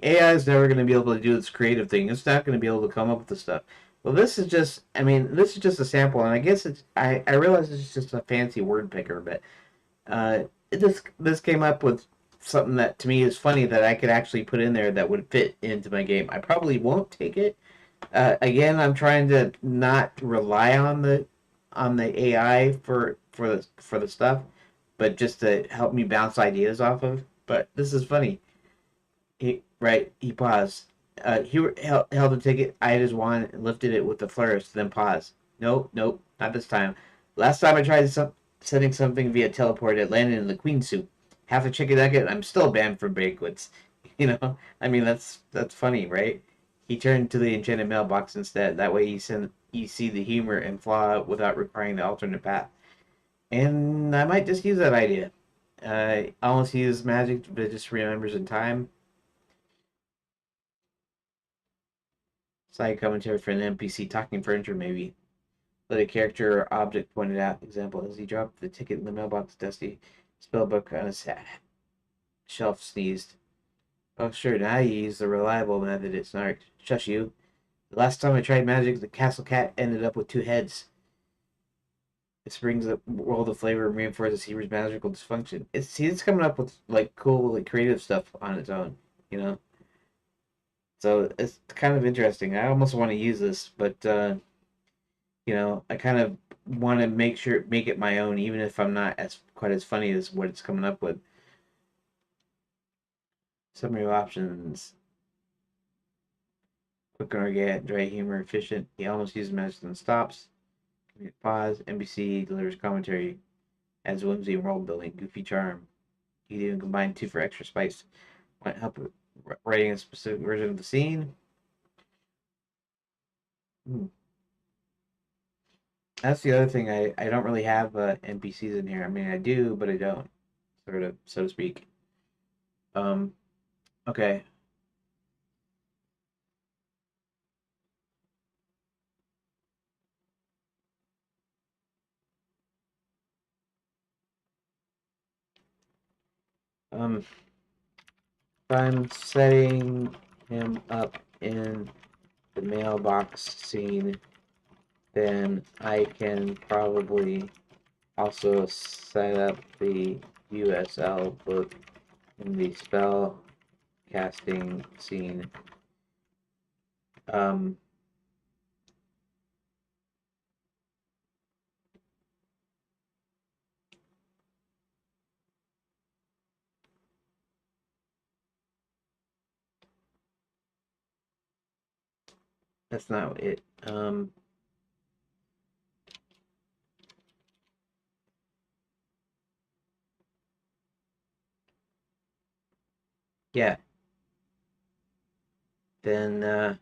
AI is never going to be able to do this creative thing. It's not going to be able to come up with the stuff. Well, this is just, I mean, this is just a sample, and I guess I realize it's just a fancy word picker, but this came up with something that to me is funny that I could actually put in there that would fit into my game. I probably won't take it. Again, I'm trying to not rely on the AI for the stuff, but just to help me bounce ideas off of. But this is funny. He paused. Held the ticket, eyed his wand, and lifted it with a flourish, then paused. Nope, nope, not this time. Last time I tried sending something via teleport, it landed in the queen soup. Half a chicken nugget, I'm still banned from banquets. I mean that's funny, right? He turned to the enchanted mailbox instead. That way you see the humor and flaw without requiring the alternate path. And I might just use that idea. Almost uses magic, but it just remembers in time. Side commentary for an NPC talking furniture, maybe. Let a character or object pointed out. Example, as he dropped the ticket in the mailbox, Dusty spellbook on his shelf sneezed. Oh, sure, now you use the reliable method, it snarked. Shush you. The last time I tried magic, the castle cat ended up with two heads. This brings the world of flavor and reinforces Heber's magical dysfunction. It's coming up with like cool, like creative stuff on its own, you know. So it's kind of interesting. I almost want to use this, but I kind of want to make it my own, even if I'm not as quite as funny as what it's coming up with. Summary of options: quick and organic, dry humor, efficient. He almost uses magic and stops. Pause. NBC delivers commentary, adds whimsy and world building, goofy charm. You can even combine two for extra spice. Want help with writing a specific version of the scene? Hmm. That's the other thing. I don't really have NPCs in here. I mean, I do, but I don't, sort of, so to speak. Um, okay. If I'm setting him up in the mailbox scene, then I can probably also set up the USL book in the spell casting scene. Um, that's not it. Yeah. Then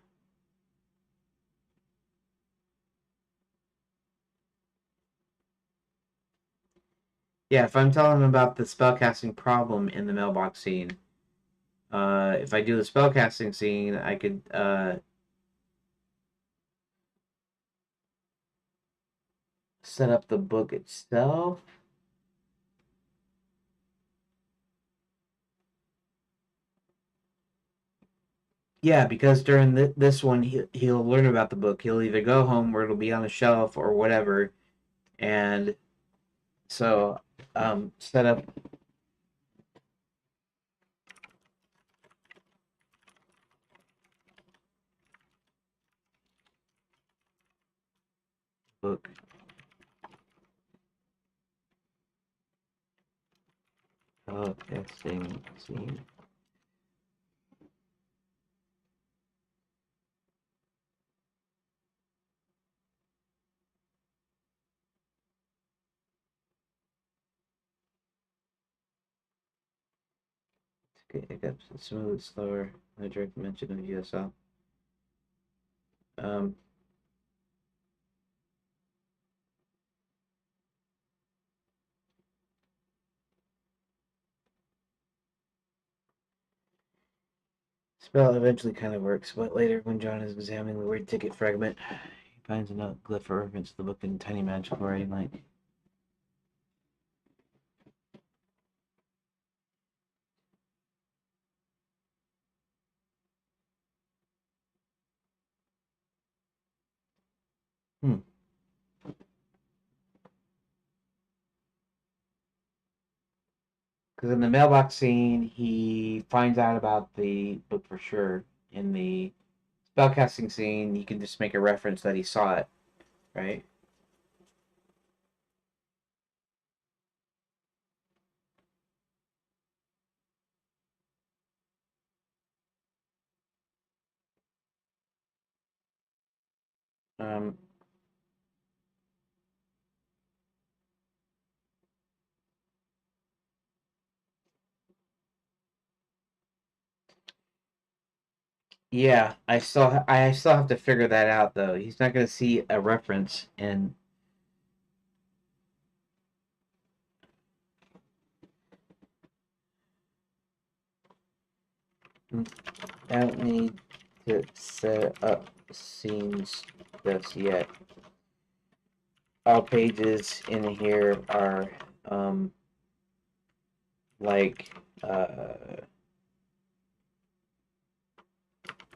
yeah, if I'm telling them about the spellcasting problem in the mailbox scene, if I do the spellcasting scene, I could set up the book itself. Yeah, because during this one, he'll learn about the book. He'll either go home or it'll be on a shelf or whatever. And so, set up book. Testing scene. Okay, it got smooth, slower. No direct mention of USL. Um, Spell eventually kind of works, but later, when John is examining the weird ticket fragment, he finds a note glyph for reference to the book in tiny magical writing like. Hmm. Because in the mailbox scene, he finds out about the book for sure. In the spellcasting scene, you can just make a reference that he saw it, right? Um, yeah, I still have to figure that out though. He's not going to see a reference, and I don't need to set up scenes just yet. All pages in here are um, like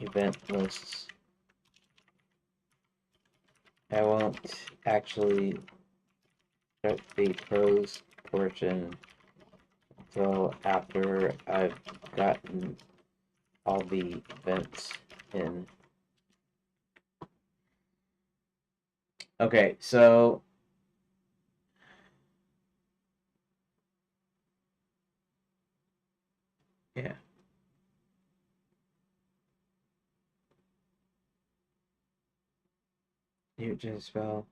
event lists. I won't actually start the prose portion until after I've gotten all the events in. Okay, so yeah, you just spell.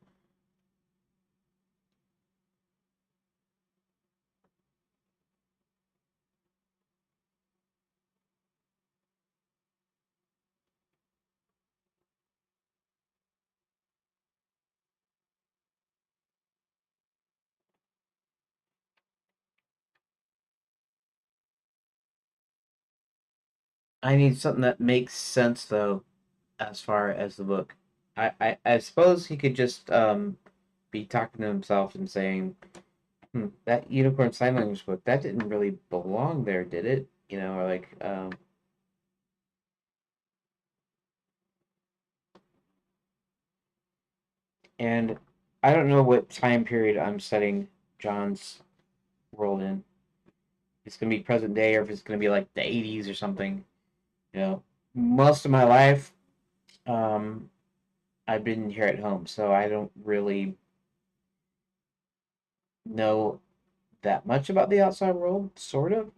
I need something that makes sense though, as far as the book. I suppose he could just be talking to himself and saying, that Unicorn Sign Language book, that didn't really belong there, did it? You know, or like, and I don't know what time period I'm setting John's world in. It's gonna be present day, or if it's gonna be like the '80s or something. You know, most of my life, um, I've been here at home, so I don't really know that much about the outside world. Sort of.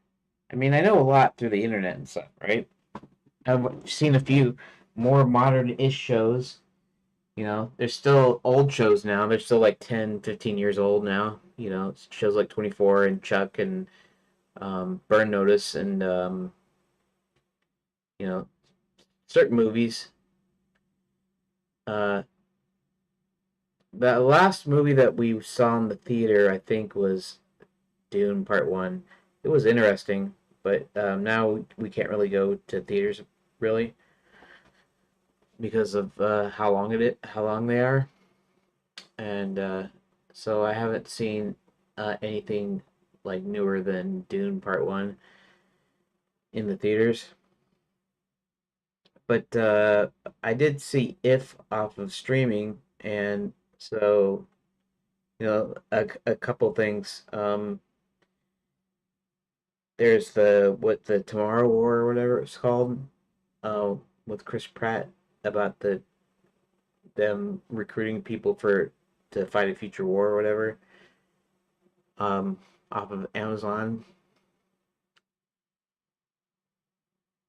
I mean, I know a lot through the internet and stuff, right? I've seen a few more modern-ish shows. You know, there's still old shows now. They're still like 10, 15 years old now. You know, shows like 24 and Chuck and Burn Notice and, you know, certain movies. Uh, the last movie that we saw in the theater, I think, was Dune Part 1. It was interesting, but now we can't really go to theaters, really, because of how long they are. And so I haven't seen anything like newer than Dune Part One in the theaters. But I did see If off of streaming, and so a couple things. There's the Tomorrow War or whatever it's called, uh, with Chris Pratt about them recruiting people for to fight a future war or whatever. Um, Off of Amazon.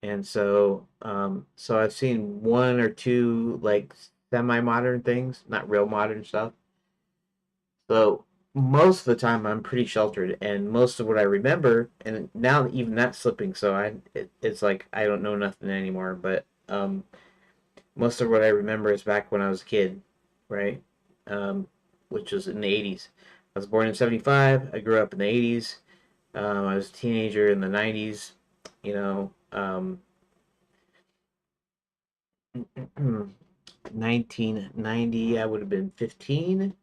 And so I've seen one or two like semi-modern things, not real modern stuff. So most of the time I'm pretty sheltered, and most of what I remember, and now even that's slipping. So it's like I don't know nothing anymore. But most of what I remember is back when I was a kid, right? Which was in the '80s. I was born in '75. I grew up in the '80s. I was a teenager in the '90s. You know, 1990, I would have been 15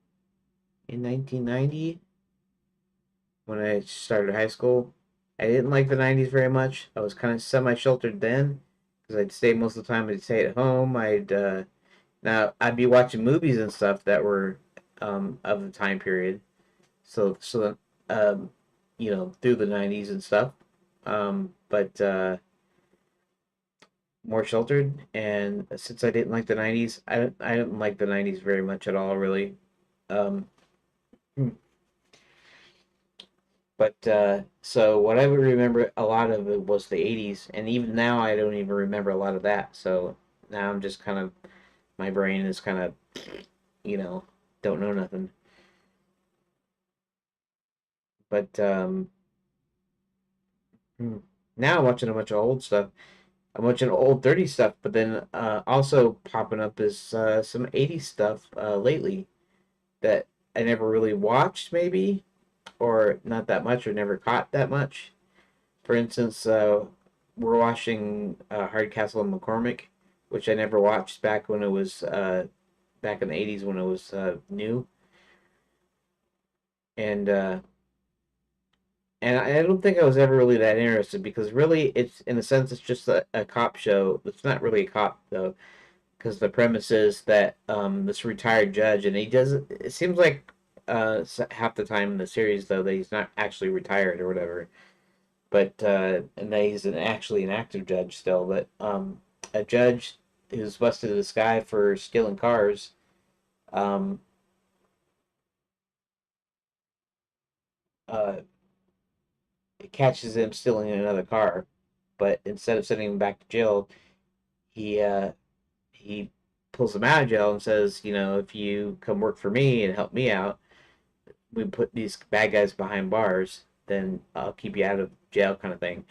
in 1990 when I started high school. I didn't like the 90s very much. I was kind of semi-sheltered then because I'd stay most of the time. I'd stay at home. Now I'd be watching movies and stuff that were of the time period. So through the 90s and stuff. But more sheltered. And since I didn't like the '90s, I didn't like the '90s very much at all, really. Um, but so what I would remember a lot of it was the '80s, and even now I don't even remember a lot of that. So now I'm just kind of my brain is kind of don't know nothing. But now I'm watching a bunch of old stuff. I'm watching old 30s stuff, but then also popping up is some '80s stuff lately that I never really watched, maybe, or not that much, or never caught that much. For instance, we're watching Hardcastle and McCormick. which I never watched back when it was back in the '80s when it was new, and uh, and I don't think I was ever really that interested because really it's in a sense it's just a cop show. It's not really a cop though because the premise is that this retired judge and he does it seems like half the time in the series though that he's not actually retired or whatever, but and that he's actually an active judge still, but a judge who's busted this guy for stealing cars. Um, uh, Catches him stealing another car, but instead of sending him back to jail, he he pulls him out of jail and says, you know, if you come work for me and help me out, we put these bad guys behind bars, then I'll keep you out of jail, kind of thing.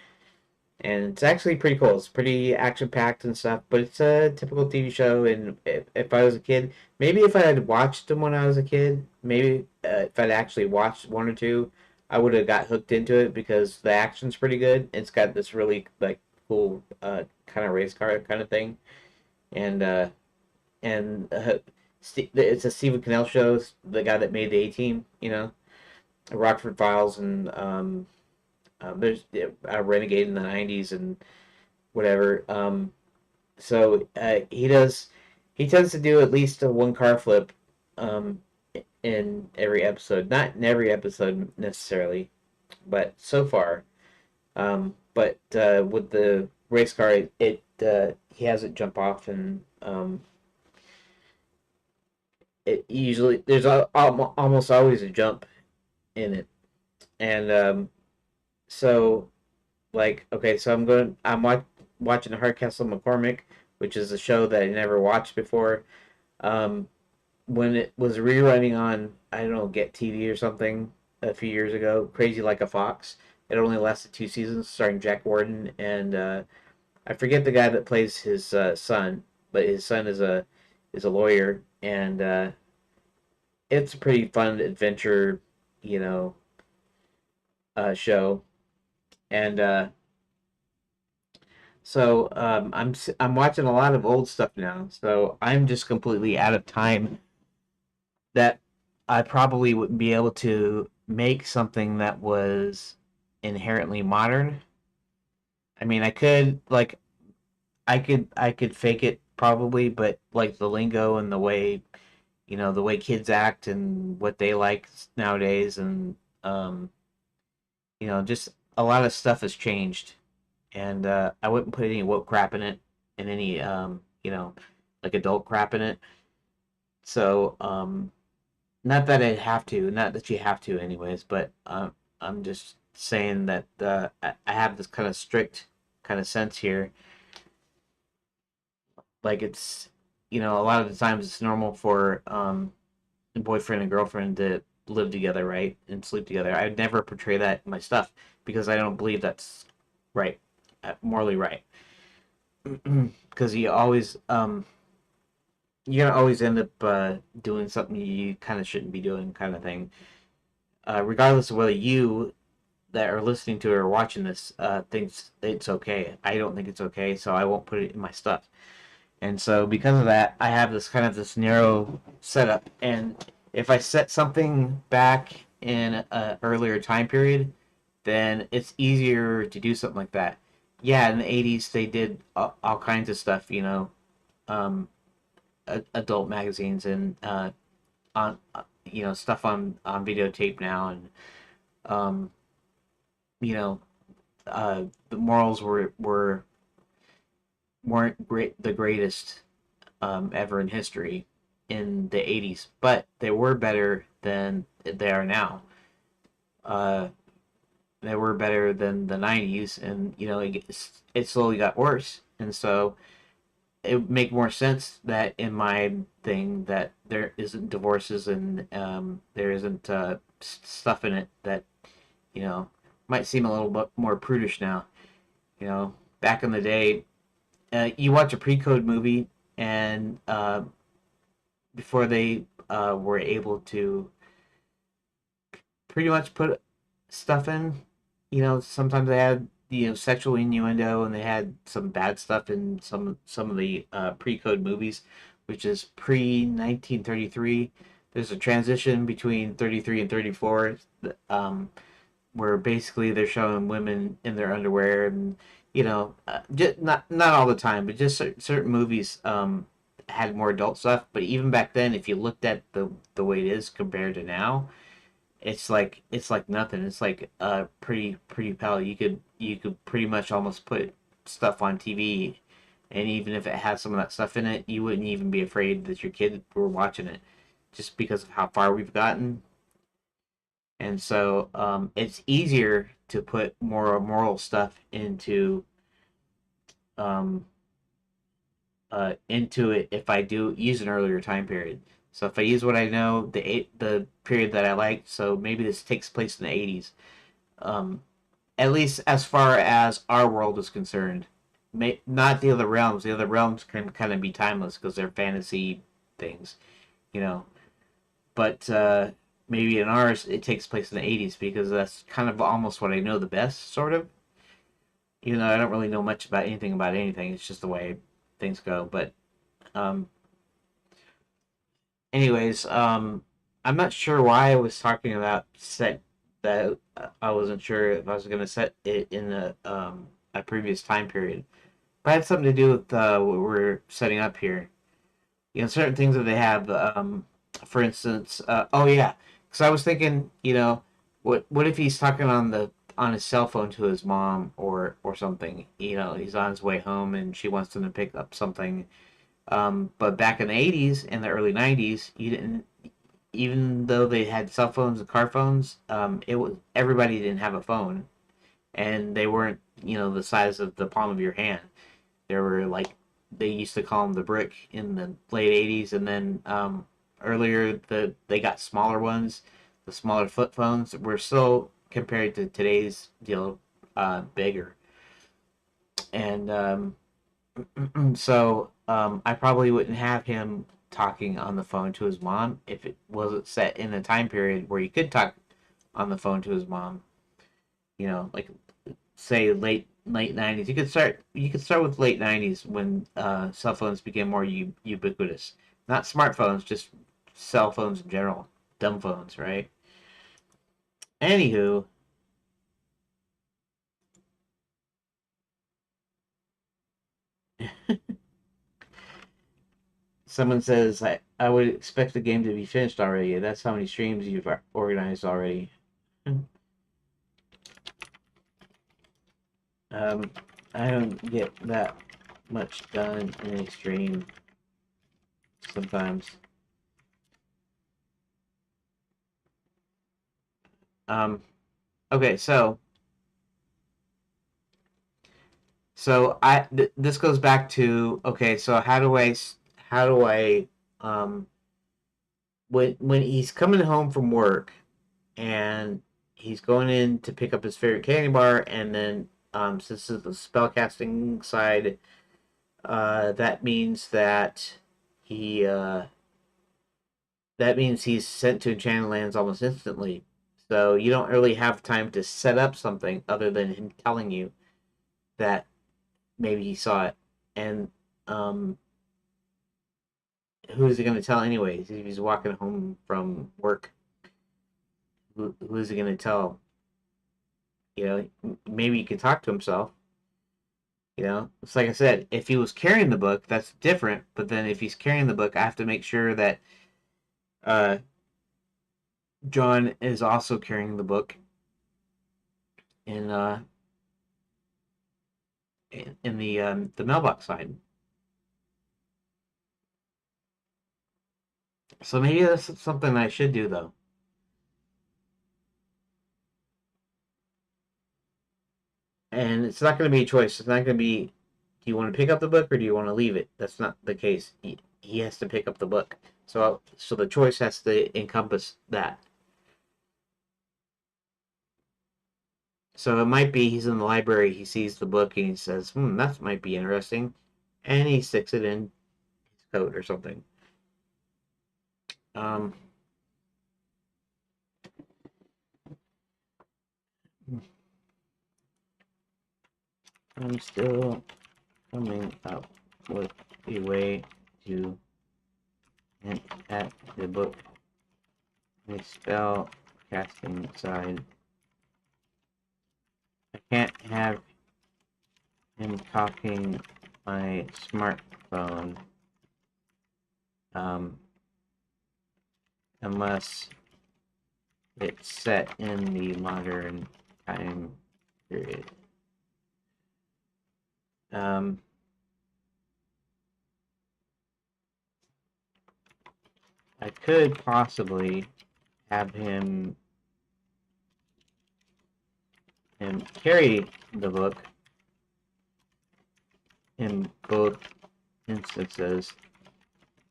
And it's actually pretty cool. It's pretty action packed and stuff, but it's a typical TV show. And if I was a kid, maybe if I had watched them when I was a kid, maybe if I'd actually watched one or two, I would have got hooked into it because the action's pretty good. It's got this really like cool kind of race car kind of thing, and and it's a Stephen Cannell show, the guy that made the A Team, you know, Rockford Files, and there's Renegade in the '90s and whatever. So he tends to do at least a one car flip um, in every episode. Not in every episode necessarily, but so far. But with the race car, he has it jump off, and it usually there's almost always a jump in it, and so like okay, so watching Hardcastle McCormick, which is a show that I never watched before. Um, when it was rerunning on I don't know Get TV or something a few years ago, Crazy Like a Fox. It only lasted 2 seasons, starring Jack Warden and I forget the guy that plays his son, but his son is a lawyer, and it's a pretty fun adventure, you know, show. And so I'm watching a lot of old stuff now, so I'm just completely out of time that I probably wouldn't be able to make something that was inherently modern. I mean, I could fake it probably, but like the lingo and the way, you know, the way kids act and what they like nowadays and um, you know, just a lot of stuff has changed and I wouldn't put any woke crap in it and any you know, like adult crap in it. So, not that I have to, not that you have to, anyways. But I'm just saying that I have this kind of strict kind of sense here. Like it's, you know, a lot of the times it's normal for a boyfriend and girlfriend to live together, right, and sleep together. I would never portray that in my stuff because I don't believe that's right, morally right. Because you're gonna always end up doing something you kind of shouldn't be doing, kind of thing. Regardless of whether you that are listening to or watching this thinks it's okay. I don't think it's okay, so I won't put it in my stuff. And so because of that, I have this kind of this narrow setup. And if I set something back in an earlier time period, then it's easier to do something like that. Yeah, in the '80s they did all kinds of stuff, you know, um, adult magazines and on you know stuff on videotape now, and um, you know the morals weren't the greatest ever in history in the '80s, but they were better than they are now. Uh, they were better than the '90s, and you know it slowly got worse, and so it would make more sense that in my thing that there isn't divorces and there isn't stuff in it that you know might seem a little bit more prudish now. You know, back in the day, you watch a pre-code movie, and before they were able to pretty much put stuff in, you know, sometimes they had sexual innuendo, and they had some bad stuff in some of the pre-code movies, which is pre 1933. There's a transition between 33 and 34, um, where basically they're showing women in their underwear, and just not all the time, but just certain movies had more adult stuff. But even back then, if you looked at the way it is compared to now, it's like nothing. It's like pretty pal. You could pretty much almost put stuff on TV, and even if it had some of that stuff in it, you wouldn't even be afraid that your kid were watching it, just because of how far we've gotten. And so it's easier to put more moral stuff um, into it if I do use an earlier time period. So if I use what I know, the period that I like, so maybe this takes place in the 80s. Um, at least as far as our world is concerned. Not the other realms. The other realms can kind of be timeless because they're fantasy things, you know. But maybe in ours, it takes place in the 80s because that's kind of almost what I know the best, sort of. Even though I don't really know much about anything. It's just the way things go. But, um, anyways, I'm not sure why I was talking about set that I wasn't sure if I was going to set it in a previous time period. But it had something to do with what we're setting up here. Certain things that they have. For instance, oh yeah, because I was thinking, what if he's talking on his cell phone to his mom or something? He's on his way home and she wants him to pick up something. But back in the 80s and the early 90s, you didn't. Even though they had cell phones and car phones, it was everybody didn't have a phone, and they weren't the size of the palm of your hand. There were like they used to call them the brick in the late 80s, and then earlier they got smaller ones. The smaller flip phones were still compared to today's deal bigger, and so I probably wouldn't have him talking on the phone to his mom if it wasn't set in a time period where you could talk on the phone to his mom. Like say late 90s. You could start with late 90s when cell phones became more ubiquitous. Not smartphones, just cell phones in general. Dumb phones, right? Anywho, someone says I would expect the game to be finished already. That's how many streams you've organized already. Um, I don't get that much done in a stream sometimes. Um, okay, so this goes back to okay. So how do I um when he's coming home from work and he's going in to pick up his favorite candy bar, and then since it's the spellcasting side, that means he that means he's sent to Enchanted Lands almost instantly. So you don't really have time to set up something other than him telling you that maybe he saw it. And um, who is he going to tell anyways? If he's walking home from work, who is he going to tell? Maybe he could talk to himself. It's like I said, if he was carrying the book, that's different. But then if he's carrying the book, I have to make sure that uh, John is also carrying the book in in the mailbox side. So maybe that's something I should do though. And it's not going to be a choice. It's not going to be, do you want to pick up the book or do you want to leave it? That's not the case. He has to pick up the book. So the choice has to encompass that. So it might be he's in the library, he sees the book, and he says, that might be interesting. And he sticks it in his coat or something. Um, I'm still coming up with a way to hint at the book. A spell casting side. I can't have him talking my smartphone unless it's set in the modern time period. I could possibly have him carry the book in both instances.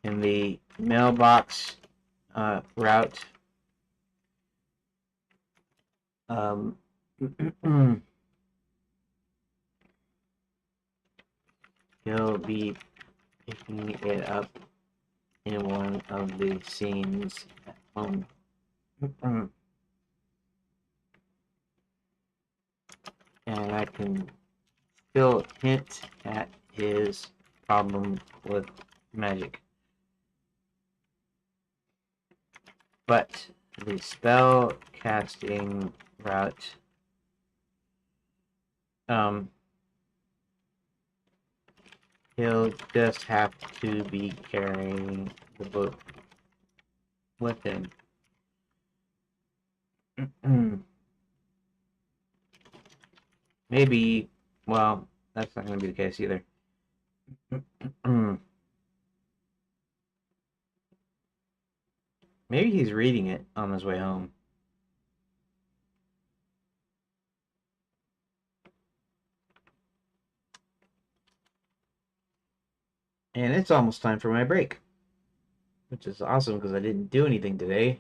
In the mailbox route, he'll be picking it up in one of the scenes at home. And I can still hint at his problem with magic. But the spell casting route, he'll just have to be carrying the book with him. Maybe, well, that's not going to be the case either. Maybe he's reading it on his way home. And it's almost time for my break, which is awesome because I didn't do anything today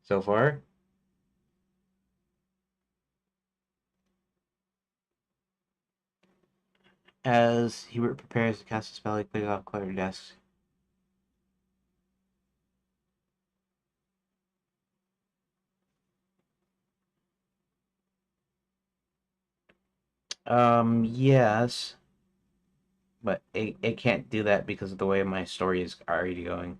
so far. As Hubert prepares to cast a spell, he clears off cluttered desks. Yes. But it can't do that because of the way my story is already going.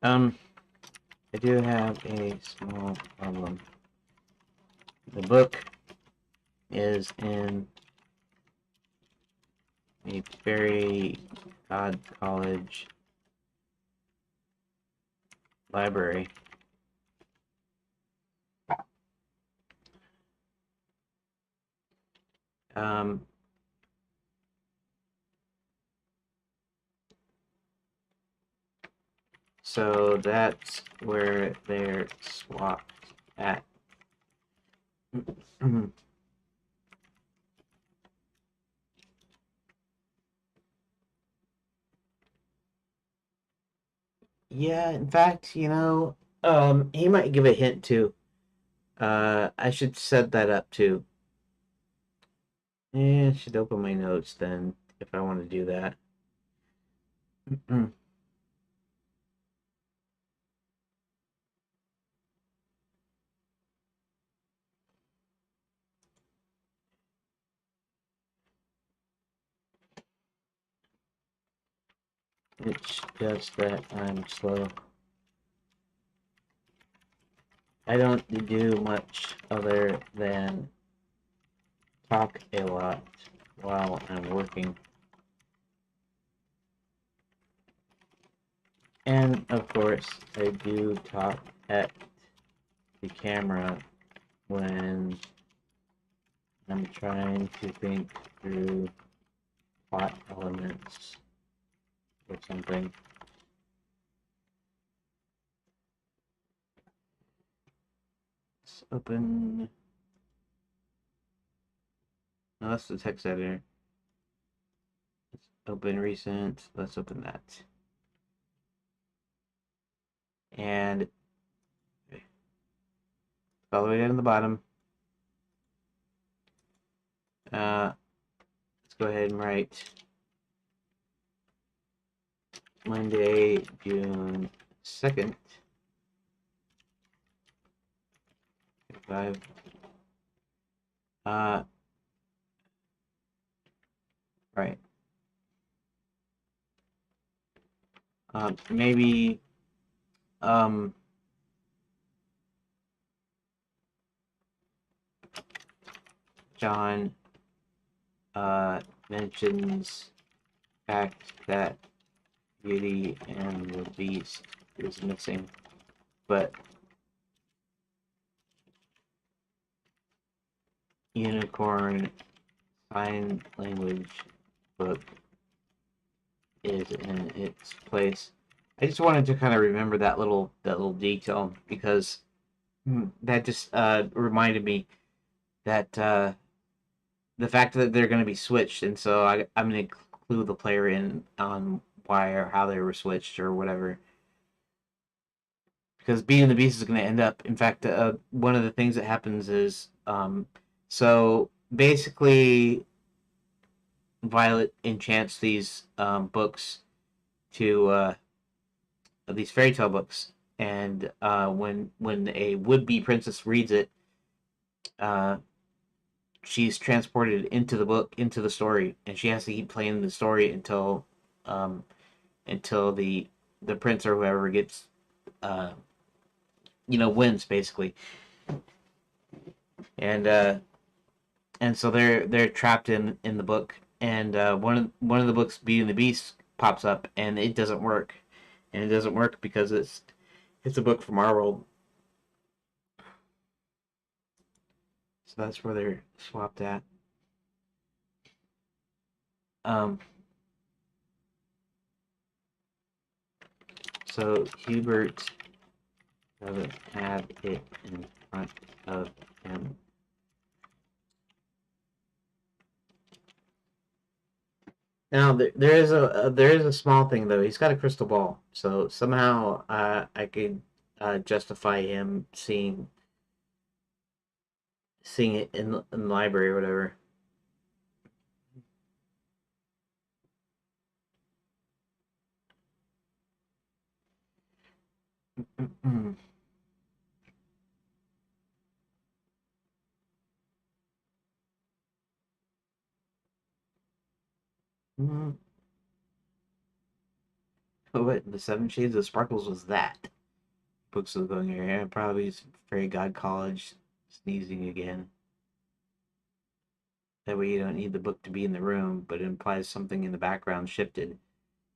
I do have a small problem. The book is in a very odd college library. So that's where they're swapped at. Yeah, in fact, he might give a hint too. I should set that up too. I should open my notes then if I want to do that. It's just that I'm slow. I don't do much other than talk a lot while I'm working. And of course, I do talk at the camera when I'm trying to think through plot elements or something. Let's open. No, that's the text editor. Let's open recent. Let's open that. And all the way down to the bottom. Let's go ahead and write Monday, June 2nd. 5. Right. Maybe John mentions fact that Beauty and the Beast is missing, but Unicorn Sign Language book is in its place. I just wanted to kind of remember that little detail because that just reminded me that the fact that they're going to be switched, and so I'm going to clue the player in on why or how they were switched or whatever. Because Beauty and the Beast is going to end up. In fact, one of the things that happens is so basically Violet enchants these books to these fairy tale books, and when a would be princess reads it, uh, she's transported into the book, into the story, and she has to keep playing the story um, until the prince or whoever gets uh, wins basically, and so they're trapped in the book, and one of the books, Beauty and the Beast, pops up, and it doesn't work, and it doesn't work because it's a book from our world, so that's where they're swapped at. Um, so Hubert doesn't have it in front of him. Now there is a small thing though. He's got a crystal ball, so somehow I could justify him seeing it in the library or whatever. What, the Seven Shades of Sparkles was that? Books was going here. Yeah, probably Fairy God College sneezing again. That way you don't need the book to be in the room, but it implies something in the background shifted.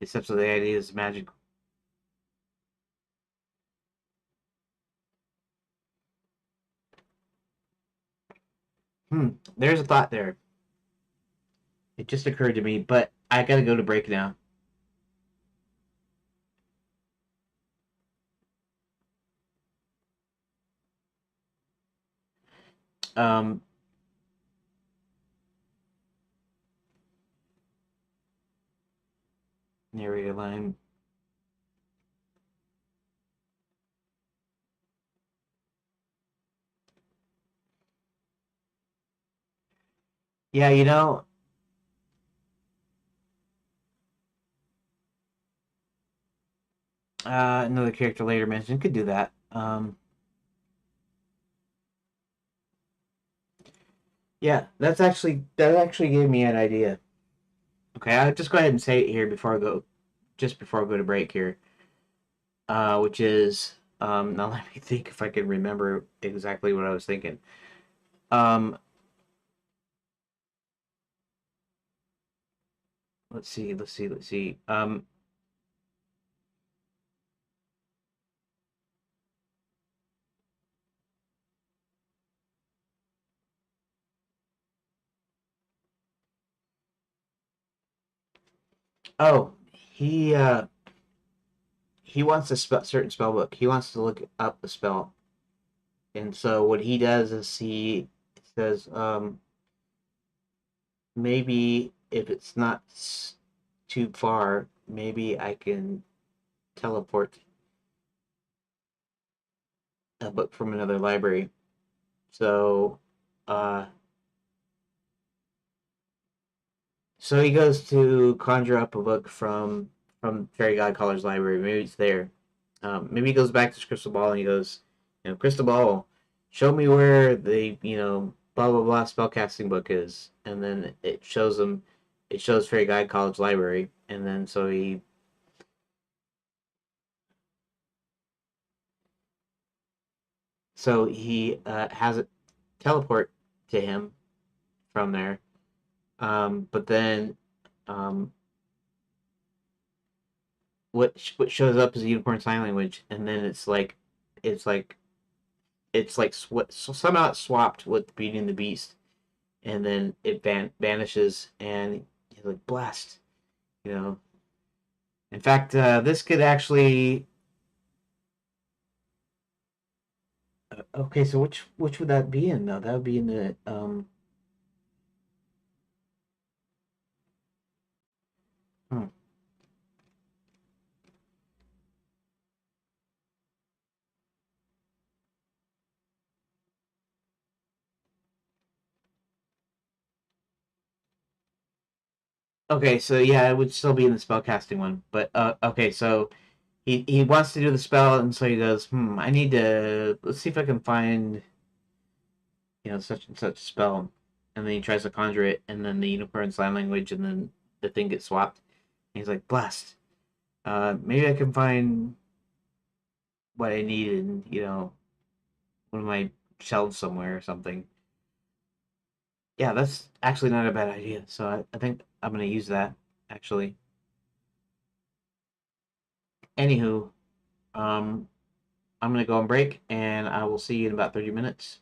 Except for the idea is magic. There's a thought there. It just occurred to me, but I gotta go to break now. Um, narrator line. Yeah, another character later mentioned could do that. Yeah, that actually gave me an idea. Okay, I'll just go ahead and say it here before I go, just before I go to break here. Which is now let me think if I can remember exactly what I was thinking. Um, let's see. Oh, he wants a certain spell book. He wants to look up the spell, and so what he does is he says, maybe if it's not too far, maybe I can teleport a book from another library. So, uh, So he goes to conjure up a book from Fairy Godcolor's library. Maybe it's there. Maybe he goes back to his crystal ball and he goes, crystal ball, show me where the blah blah blah spellcasting book is, and then it shows him, it shows Fairy Guide College library, and then so he has it teleport to him from there. But then um, what shows up is a unicorn sign language, and then it's like somehow it's swapped with Beauty and the Beast, and then it vanishes, and he's like blessed, you know. In fact, this could actually. Okay, so which would that be in though? That would be in the hmm. Okay, so yeah, it would still be in the spellcasting one, but okay, so he wants to do the spell, and so he goes, I need to let's see if I can find such and such spell, and then he tries to conjure it, and then the unicorn sign language, and then the thing gets swapped. And he's like, blessed. Maybe I can find what I need in one of my shelves somewhere or something. Yeah, that's actually not a bad idea. So I think I'm gonna use that actually. Anywho, um, I'm gonna go on break, and I will see you in about 30 minutes.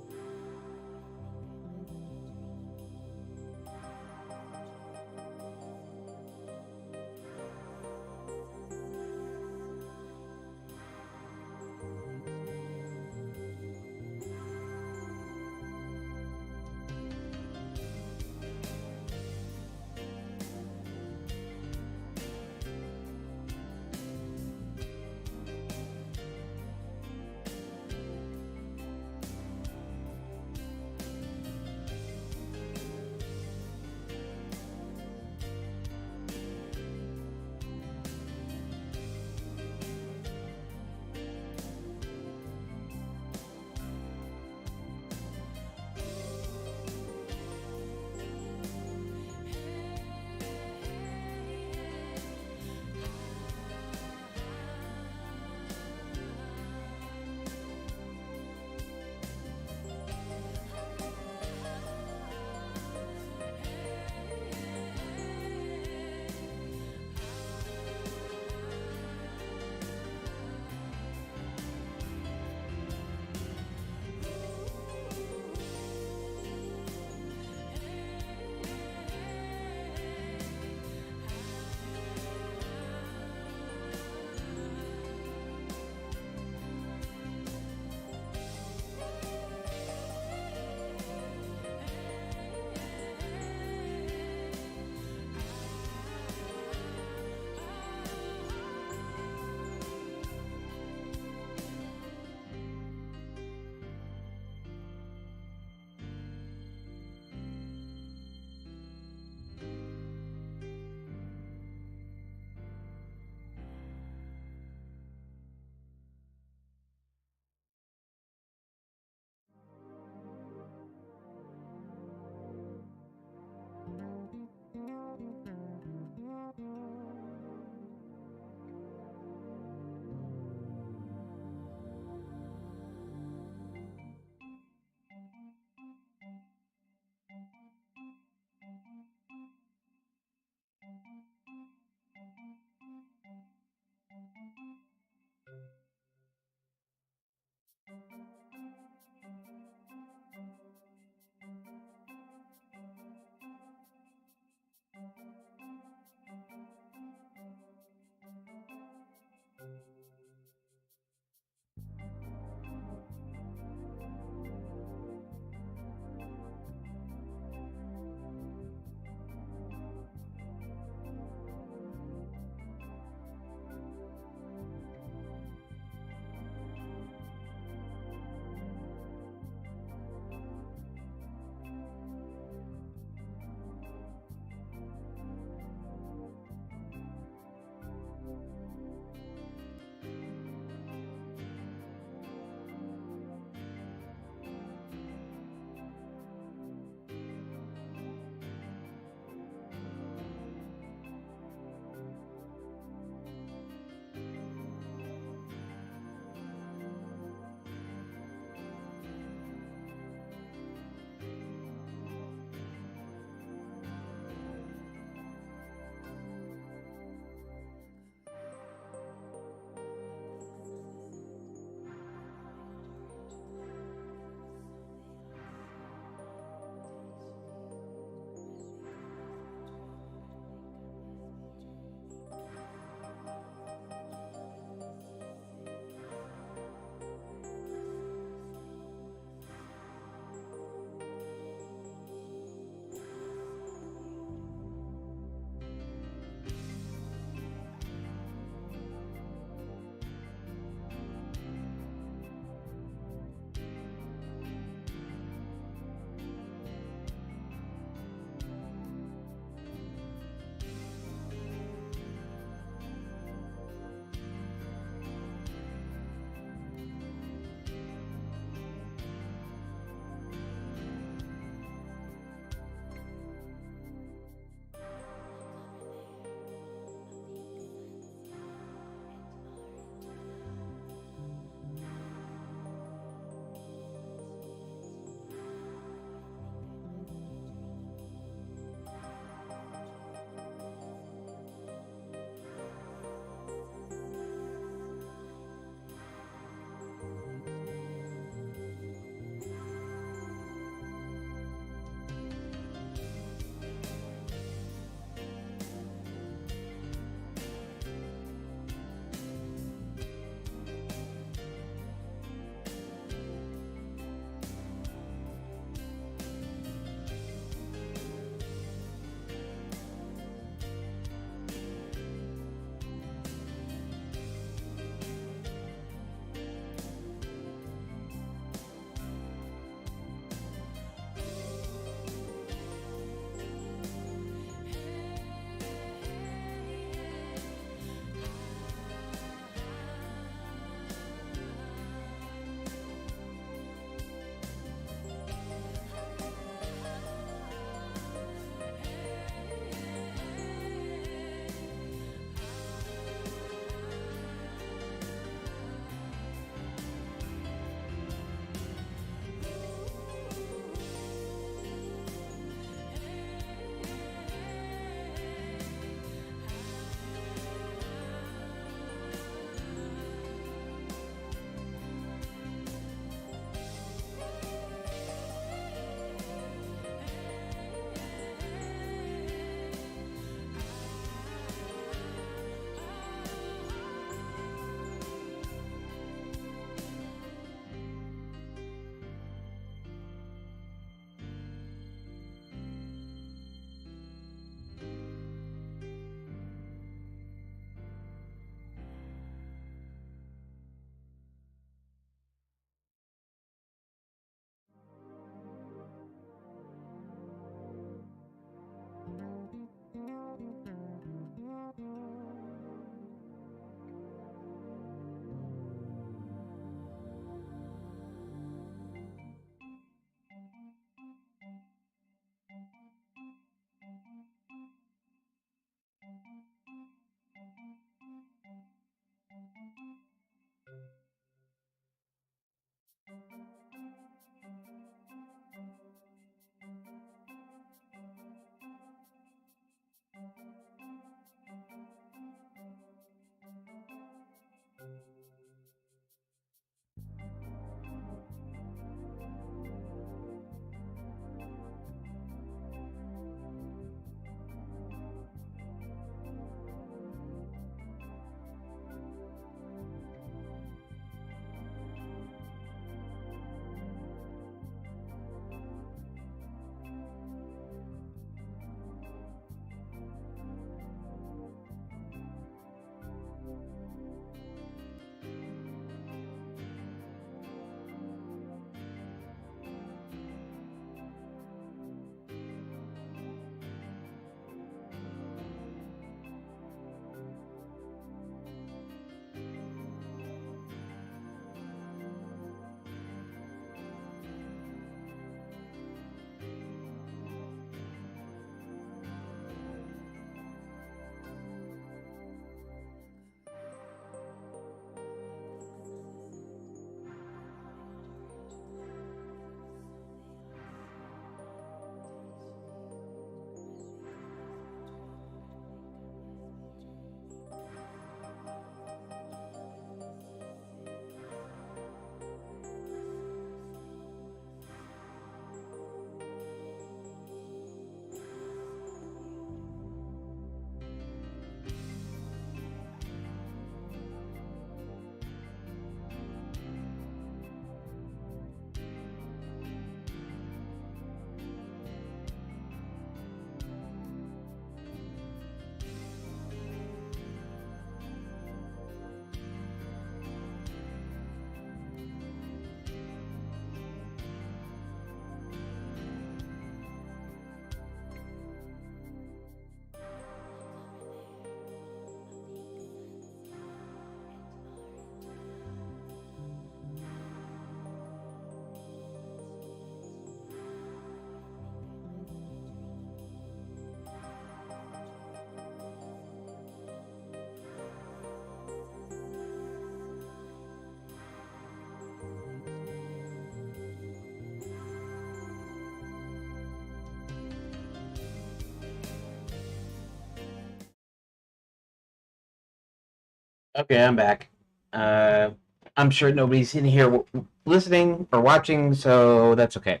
Okay, I'm back. Uh, I'm sure nobody's in here listening or watching, so that's okay.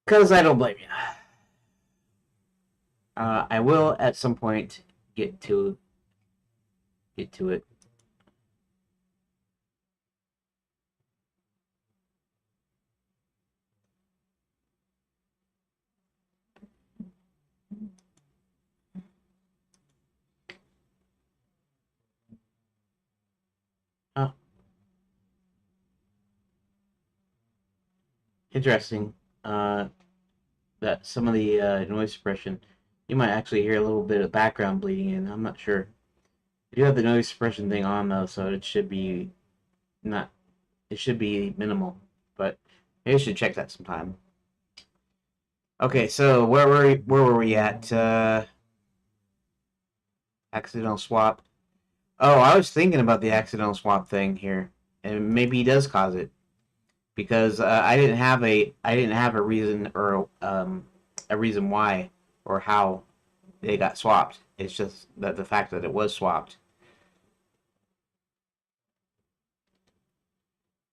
Because I don't blame you. I will at some point get to it. Oh, interesting. Uh, that some of the noise suppression, you might actually hear a little bit of background bleeding in. I'm not sure. You have the noise suppression thing on though, so it should be not. It should be minimal, but maybe you should check that sometime. Okay, so where were we at? Accidental swap. Oh, I was thinking about the accidental swap thing here, and maybe he does cause it because I didn't have a reason or a reason why or how they got swapped. It's just that the fact that it was swapped.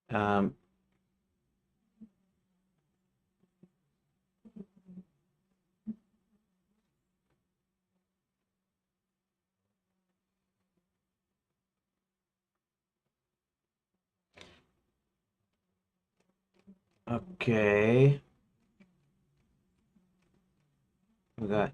Um, okay, we got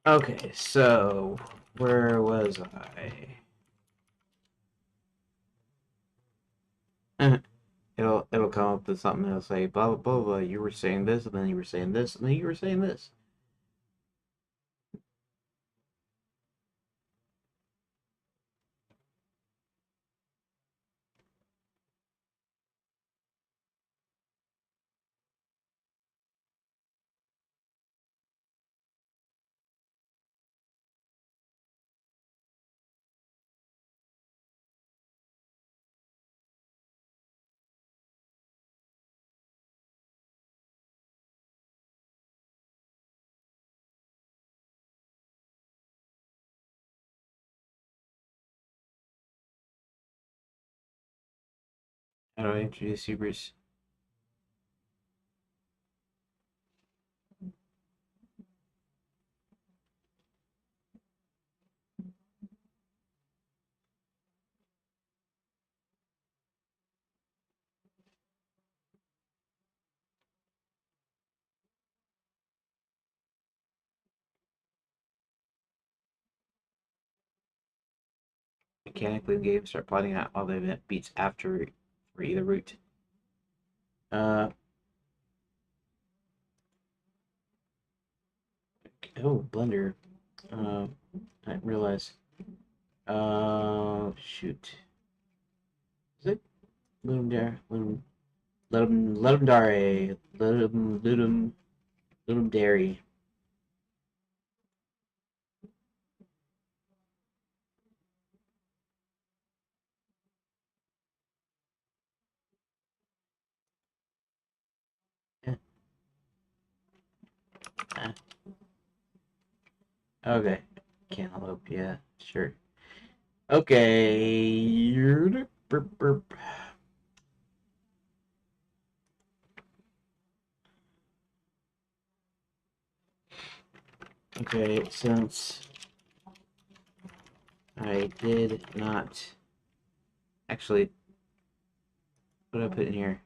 okay. So where was I? It'll come up with something. It'll say blah blah blah blah. You were saying this, and then you were saying this, and then you were saying this. How do I introduce Hubris? Mechanically, the game start plotting out all the event beats after for either route. Uh oh, Blender. I didn't realize. Shoot. Is it Ludum Dare? Ludum Dare. Ludum Dairy. Eh, eh. Okay. Cantaloupe, yeah, sure. Okay. Burp, burp. Okay, since I did not actually, what did I put in here?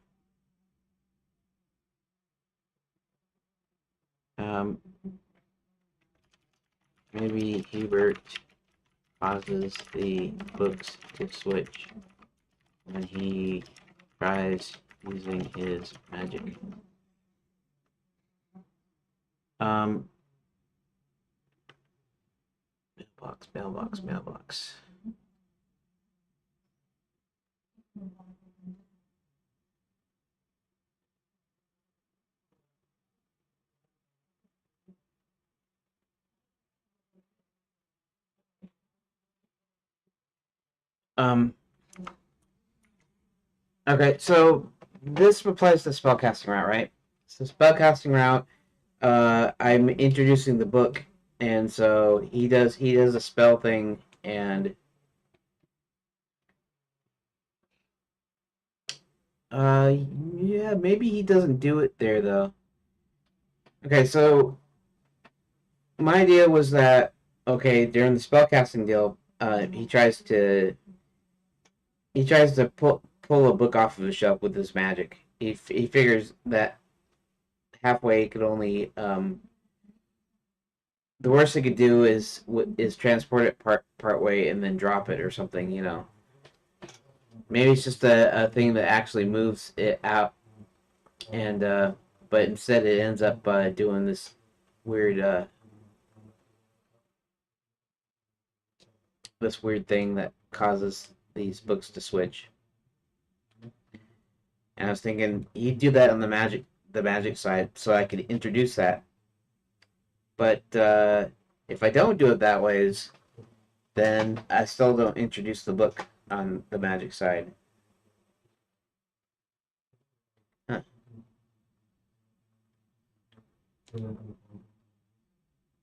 Um, maybe Hubert causes the books to switch when he tries using his magic. Um, Mailbox. Um, okay, so this applies to spellcasting route, right? So spellcasting route, I'm introducing the book, and so he does a spell thing, and uh, yeah, maybe he doesn't do it there though. Okay, so my idea was that okay during the spellcasting deal, he tries to pull a book off of the shelf with his magic. He figures that halfway could only the worst he could do is transport it part way and then drop it or something. Maybe it's just a thing that actually moves it out, and but instead it ends up doing this weird thing that causes these books to switch. And I was thinking he'd do that on the magic side, so I could introduce that. But if I don't do it that ways, then I still don't introduce the book on the magic side.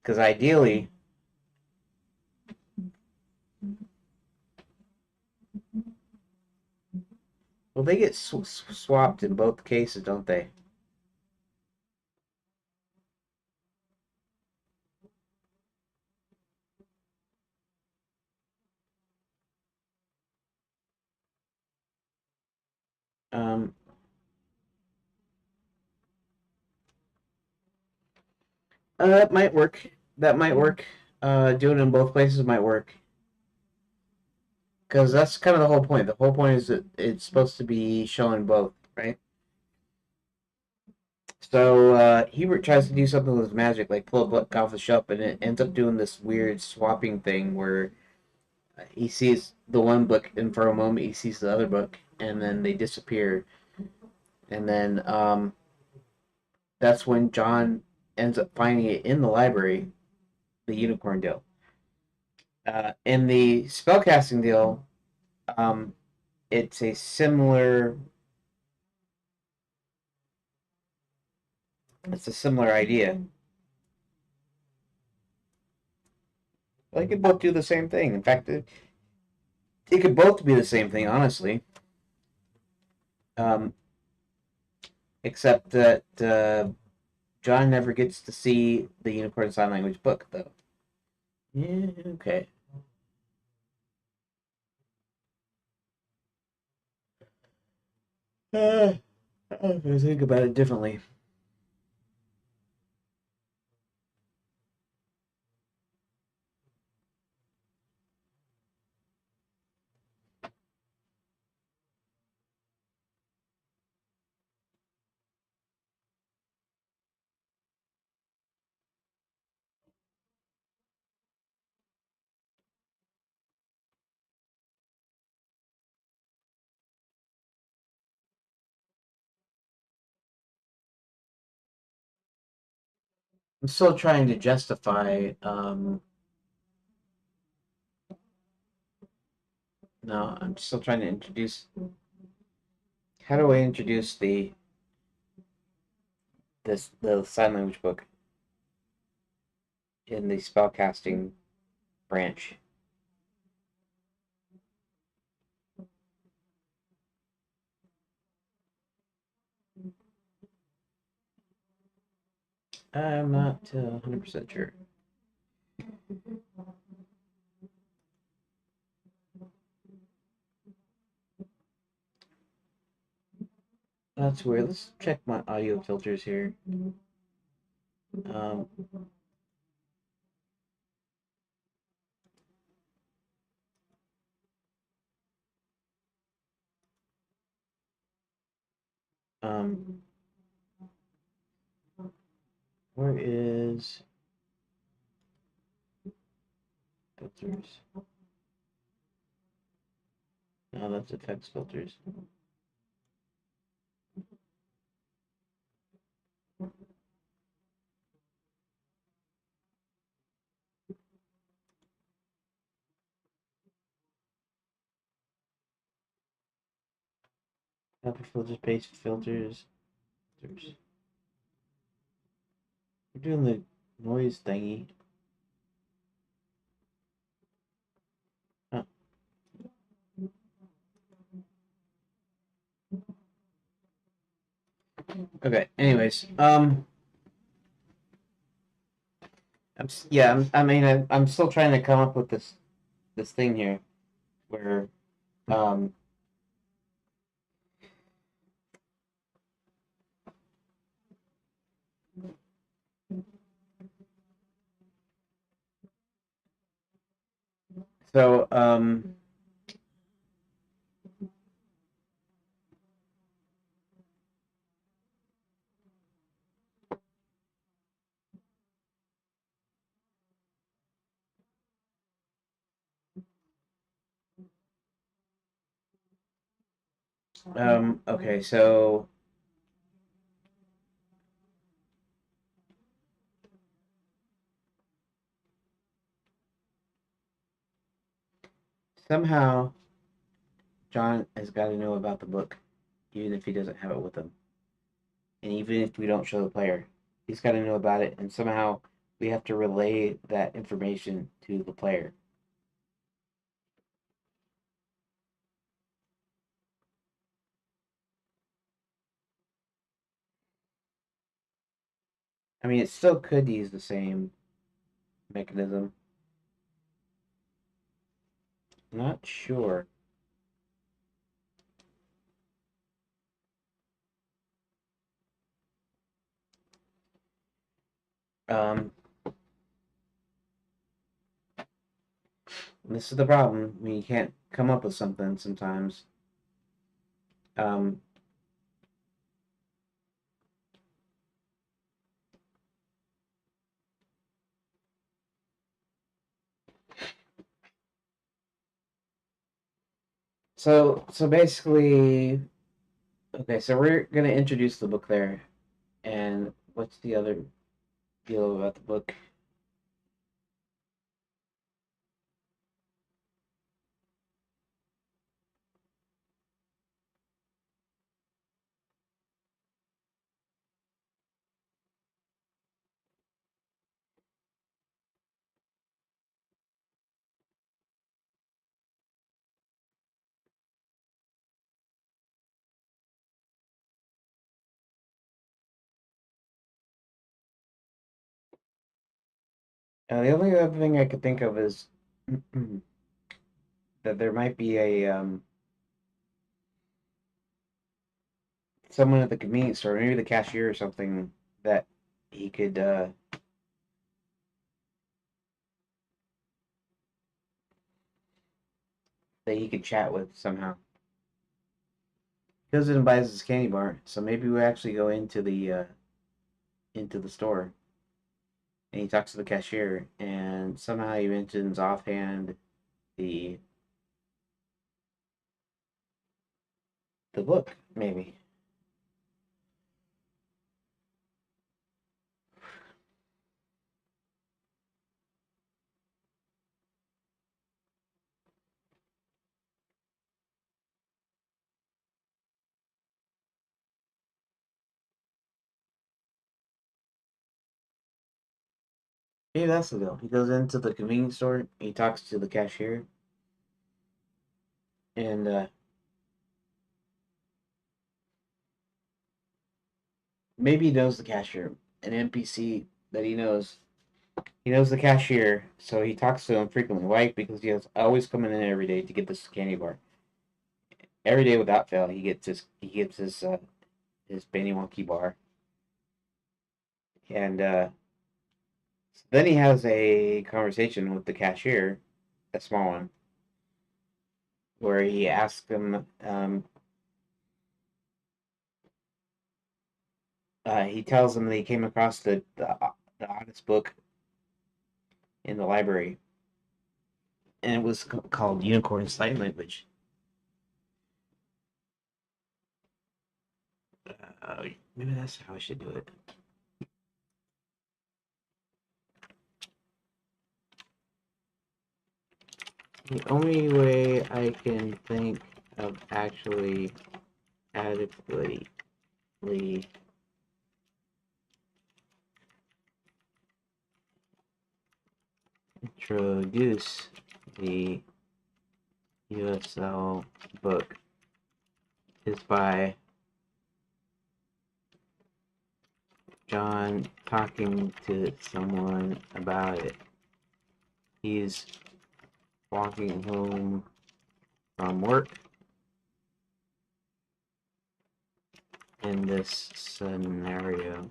Because ideally, well, they get swapped in both cases, don't they? Um, that might work. That might work. Doing it in both places might work. Because that's kind of the whole point. The whole point is that it's supposed to be showing both, right? So Hubert tries to do something with his magic, like pull a book off the shelf, and it ends up doing this weird swapping thing where he sees the one book, and for a moment he sees the other book, and then they disappear. And then that's when John ends up finding it in the library, the unicorn deal. In the spellcasting deal, um, it's a similar idea. They could both do the same thing. In fact, it could both be the same thing, honestly. Um, except that John never gets to see the Unicorn Sign Language book, though. Yeah, okay. I have to think about it differently. I'm still trying to justify. No, I'm still trying to introduce. How do I introduce the sign language book in the spellcasting branch? I'm not 100% sure. That's weird. Let's check my audio filters here. Um, um, where is filters. No, that's effects filters. Copy filters, paste filters. Filters. We're doing the noise thingy. Huh. Okay. Anyways, I'm still trying to come up with this thing here where um so okay, so somehow John has got to know about the book, even if he doesn't have it with him, and even if we don't show the player, he's got to know about it, and somehow we have to relay that information to the player. I mean, it still could use the same mechanism. Not sure. Um, this is the problem. I mean, you can't come up with something sometimes. Um, so basically, okay. So we're gonna introduce the book there, and what's the other deal about the book? The only other thing I could think of is that there might be a someone at the convenience store, maybe the cashier or something, that he could chat with somehow. He goes in and buys his candy bar, so maybe we actually go into the store and he talks to the cashier, and somehow he mentions offhand the the book, maybe. Maybe that's the deal. He goes into the convenience store, he talks to the cashier, and maybe he knows the cashier, an NPC that he knows. He knows the cashier, so he talks to him frequently. Why? Because he has always coming in every day to get this candy bar. Every day without fail, his Benny Wonky bar, and then he has a conversation with the cashier, a small one, where he asks him. He tells him that he came across the oddest book in the library, and it was called Unicorn Sign Language. Maybe that's how I should do it. The only way I can think of actually adequately introduce the USL book is by John talking to someone about it. He's walking home from work in this scenario.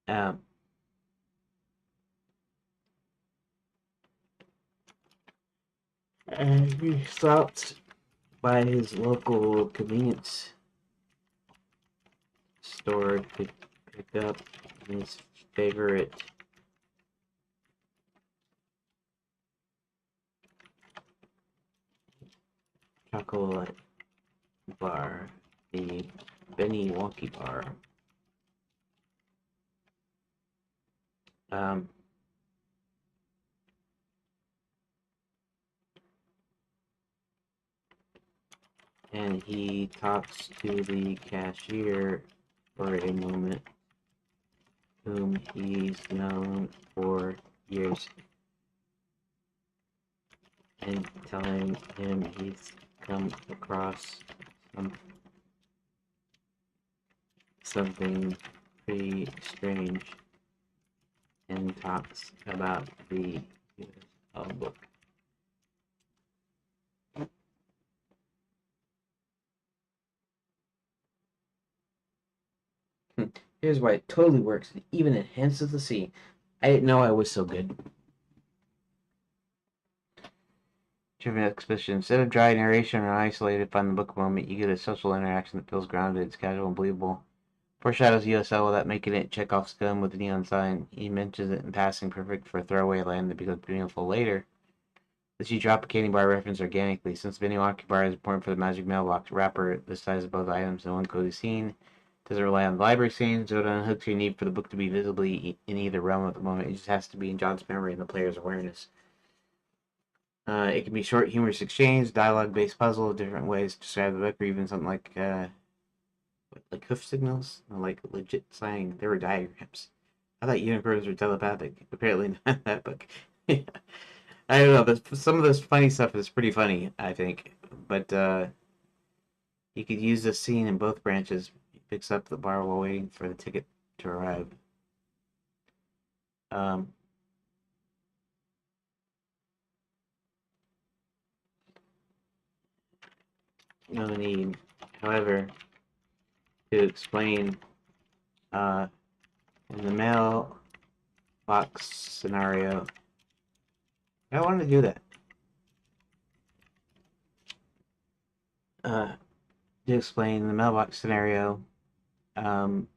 Um, and he stopped by his local convenience store to pick up his favorite chocolate bar, the Benny Wonky bar. Um, and he talks to the cashier for a moment, whom he's known for years, and telling him he's come across something pretty strange, and talks about the book. Here's why it totally works. It even enhances the scene. I didn't know I was so good. Trivia exposition. Instead of dry narration or isolated find the book moment, you get a social interaction that feels grounded, it's casual and believable. Foreshadows USL without making it Chekhov's gun with a neon sign. He mentions it in passing, perfect for a throwaway line that becomes meaningful later. Lets you drop a candy bar reference organically. Since Benny Walker Bar is important for the Magic Mailbox wrapper, the size of both items in one cozy scene. Doesn't rely on the library scene, so it unhooks your need for the book to be visibly in either realm at the moment. It just has to be in John's memory and the player's awareness. It can be short, humorous exchange, dialogue-based puzzle, different ways to describe the book, or even something like hoof signals, like legit saying there were diagrams. I thought unicorns were telepathic. Apparently not in that book. I don't know. Some of this funny stuff is pretty funny, I think. But you could use this scene in both branches. He picks up the bar while waiting for the ticket to arrive. Um, no need, however, to explain uh, in the mailbox scenario. I don't want to do that. Uh, to explain the mailbox scenario, um,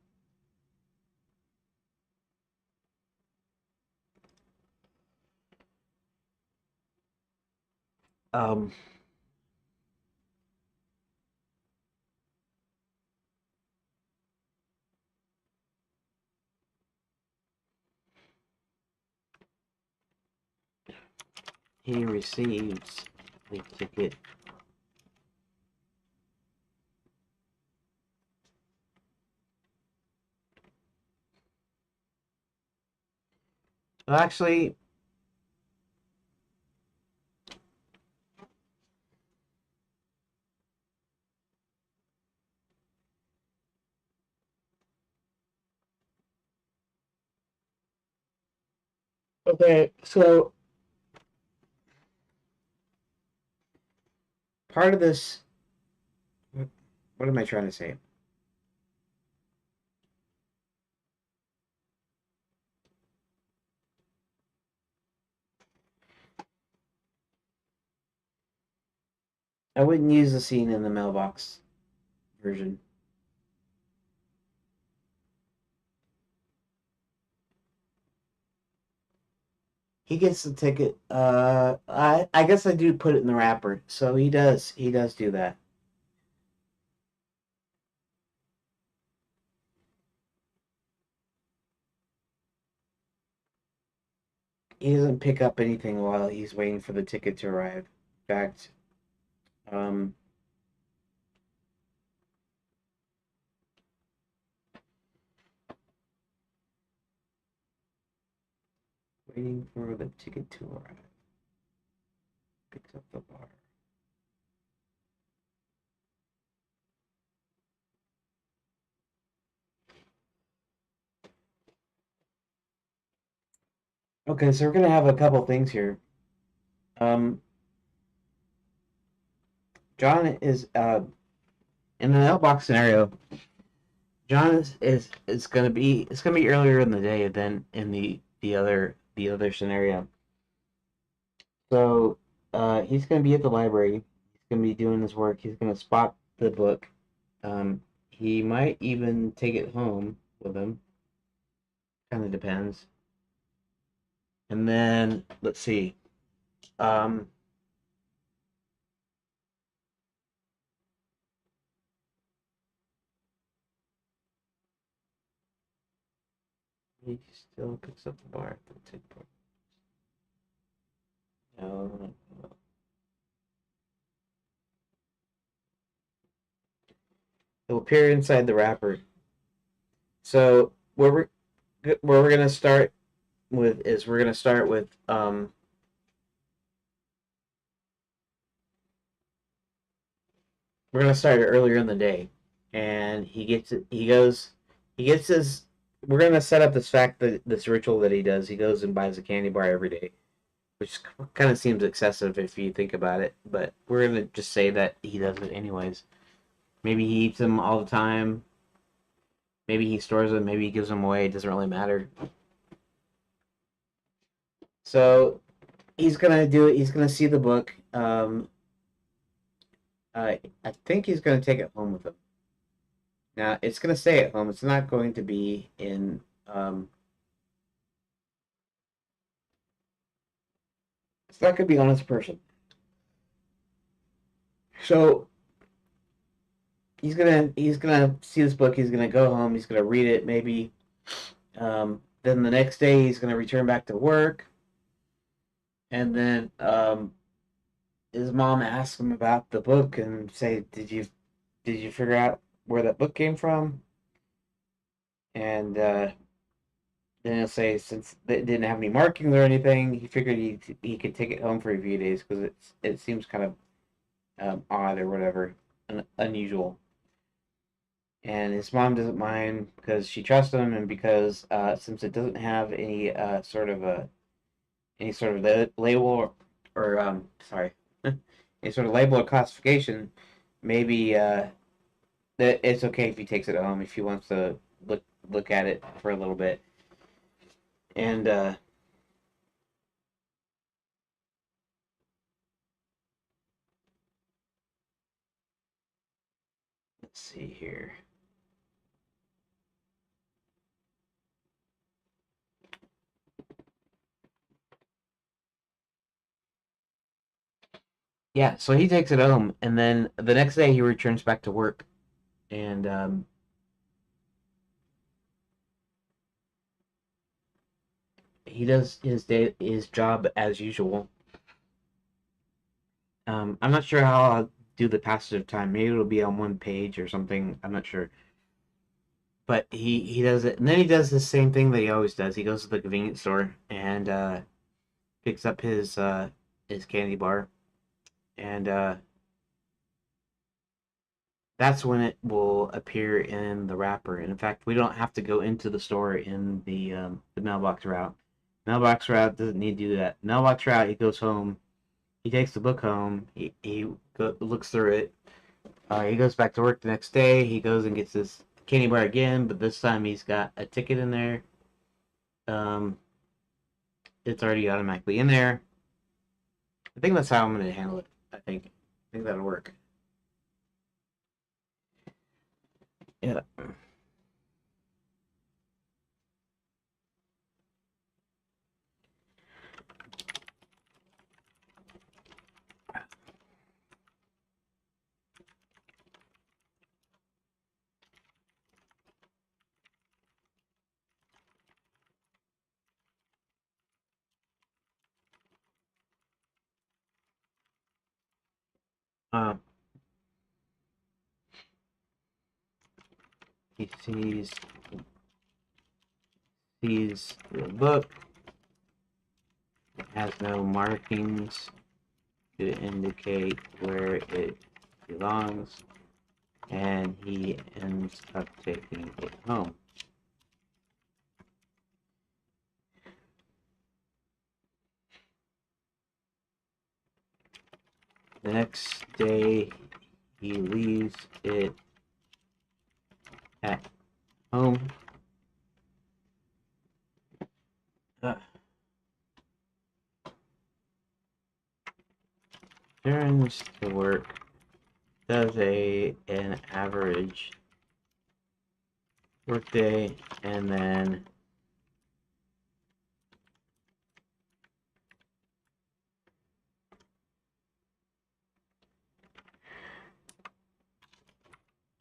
um, he receives the ticket. Well, actually, okay, so part of this, what am I trying to say? I wouldn't use the scene in the mailbox version. he gets the ticket. I guess I do put it in the wrapper, so he does do that. He doesn't pick up anything while he's waiting for the ticket to arrive. In fact, um, waiting for the ticket to arrive. Picks up the bar. Okay, so we're gonna have a couple things here. Um, John is in the mailbox scenario. John is gonna be it's gonna be earlier in the day than in the other scenario. So he's gonna be at the library. He's gonna be doing his work. He's gonna spot the book. He might even take it home with him. Kind of depends. And then let's see. Um, he still picks up the bar. No, it'll appear inside the wrapper. So where we're gonna start with is we're gonna start with we're gonna start earlier in the day, and he gets it. He gets his. We're gonna set up this fact that this ritual that he does. He goes and buys a candy bar every day, which kind of seems excessive if you think about it. But we're gonna just say that he does it anyways. Maybe he eats them all the time. Maybe he stores them. Maybe he gives them away. It doesn't really matter. So he's gonna do it. He's gonna see the book. I think he's gonna take it home with him. Now it's gonna stay at home. It's not going to be in. It's not gonna be on his person. So he's gonna see this book. He's gonna go home. He's gonna read it. Maybe. Then the next day he's gonna return back to work, and then his mom asks him about the book and say, "Did you figure out where that book came from?" And then he'll say, since it didn't have any markings or anything, he figured he could take it home for a few days because it seems kind of odd or whatever, unusual. And his mom doesn't mind because she trusts him, and because since it doesn't have any sort of label or sorry, any sort of label or classification, maybe that it's okay if he takes it home if he wants to look at it for a little bit. And let's see here. Yeah, so he takes it home, and then the next day he returns back to work, and he does his job as usual. I'm not sure how I'll do the passage of time. Maybe it'll be on one page or something. I'm not sure, but he does it, and then he does the same thing that he always does. He goes to the convenience store and picks up his candy bar, and that's when it will appear in the wrapper. And in fact, we don't have to go into the store in the mailbox route. Mailbox route doesn't need to do that. Mailbox route, he goes home. He takes the book home. He looks through it. He goes back to work the next day. He goes and gets his candy bar again, but this time he's got a ticket in there. Um, it's already automatically in there. I think that's how I'm going to handle it. I think that'll work. Yeah. Um, he sees the book. It has no markings to indicate where it belongs, and he ends up taking it home. The next day, he leaves it at home. Uh, Returns to work, does an average workday, and then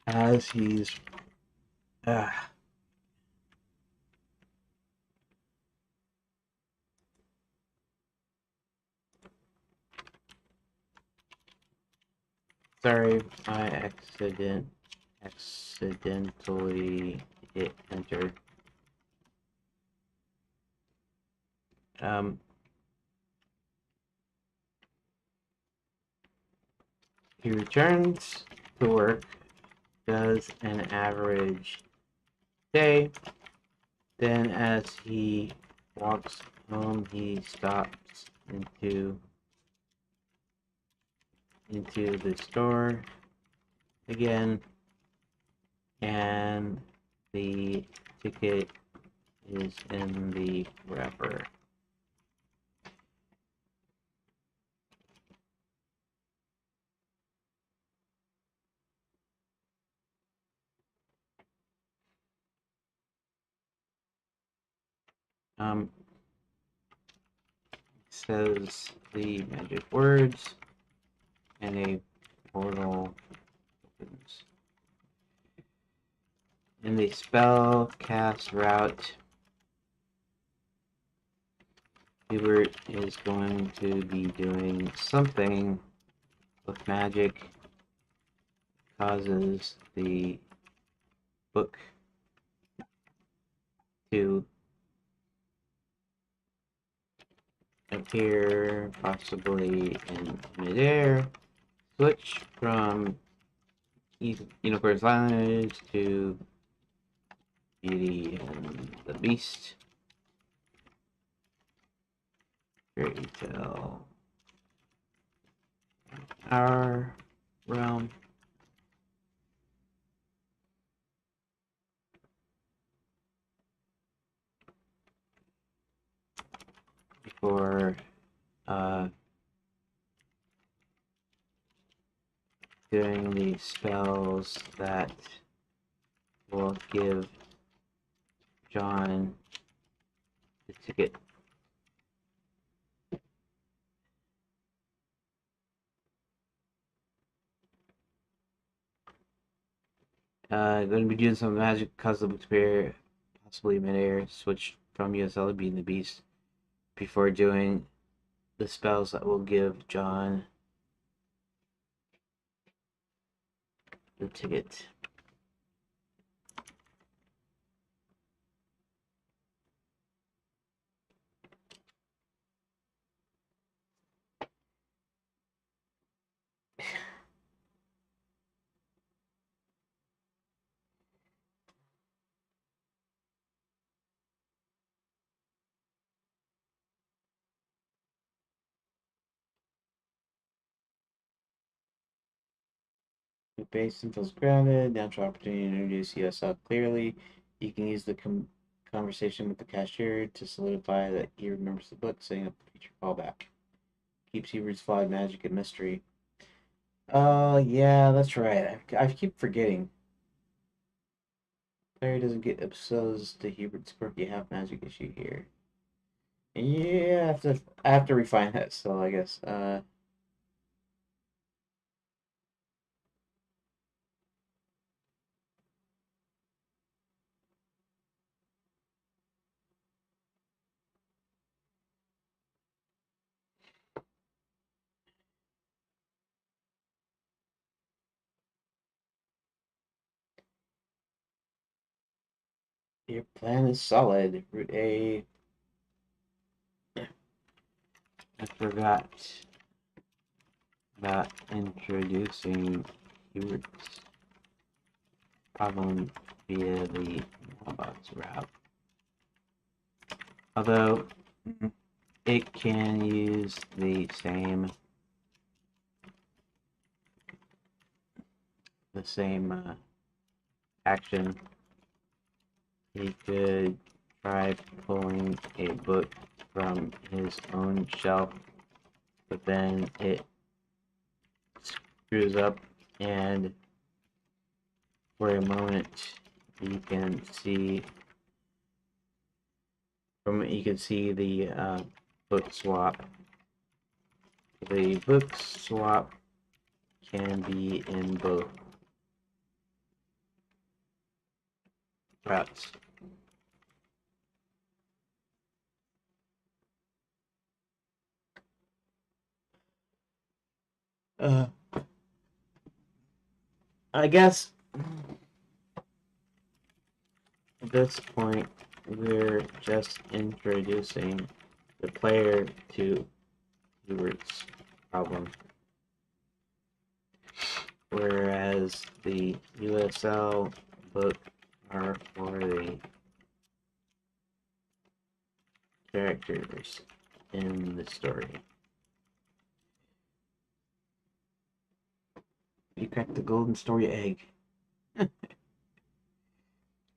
as he's uh, sorry, I accidentally hit enter. Um, he returns to work, does an average day, then as he walks home, he stops into the store again, and the ticket is in the wrapper. Um, says the magic words, and a portal opens. In the spell cast route, Hubert is going to be doing something with magic, causes the book to appear possibly in midair, switch from Unicorn's Lineage to Beauty and the Beast, Fairy Tale, Our Realm, before doing the spells that will give John the ticket. Going to be doing some magic, cause the book to appear possibly midair, switch from USL to being the Beast before doing the spells that will give John the ticket. If Basin feels grounded, natural opportunity to introduce USL clearly. You can use the conversation with the cashier to solidify that he remembers the book, setting up the future callback. Keeps Hubert's Flag magic and mystery. Yeah, that's right. I keep forgetting. Player doesn't get exposed to Hubert's quirky half magic issue here. Yeah, I have to refine that still, I guess. Your plan is solid. Route A. I forgot about introducing Hewert's problem via the mailbox route. Although it can use the same action. He could try pulling a book from his own shelf, but then it screws up, and for a moment you can see the book swap. The book swap can be in both routes. I guess at this point we're just introducing the player to Hubert's problem, whereas the USL book are for the characters in the story. You cracked the golden story egg. I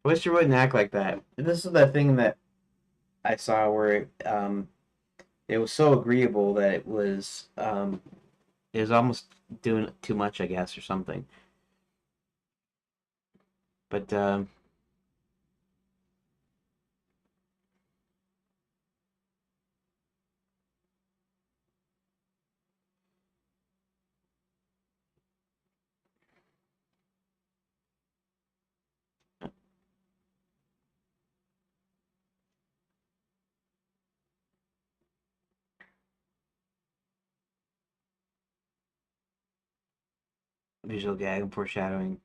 wish you wouldn't act like that. This is the thing that I saw where it was so agreeable that it was almost doing too much, I guess, or something. But visual gag and foreshadowing.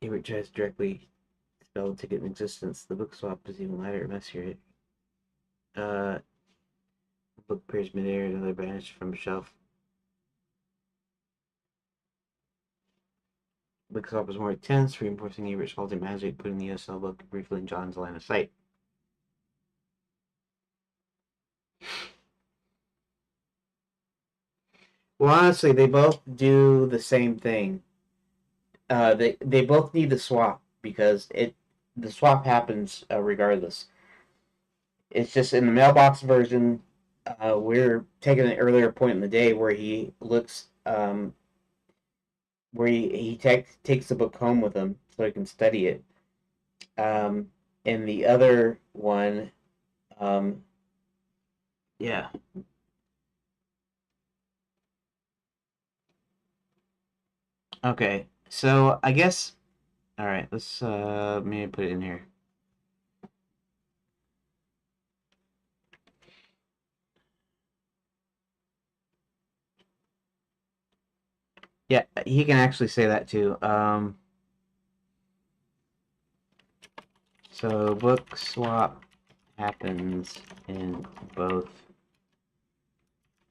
Hubert tries directly spell the ticket in existence. The book swap is even lighter, messier. Uh, book appears midair, another banished from a shelf. Book swap is more intense, reinforcing Hubert's faulty magic, putting the USL book briefly in John's line of sight. Well, honestly, they both do the same thing. They both need the swap because the swap happens regardless. It's just in the mailbox version. We're taking an earlier point in the day where he looks, where he takes the book home with him so he can study it. In the other one, um, yeah. Okay, so I guess. All right, let's maybe put it in here. Yeah, he can actually say that too. So book swap happens in both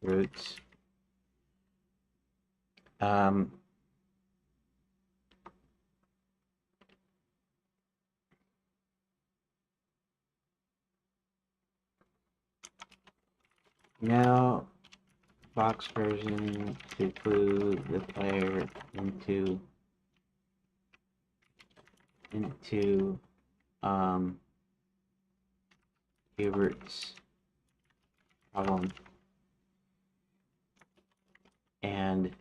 routes. Um, Now box version to clue the player into Hubert's problem, and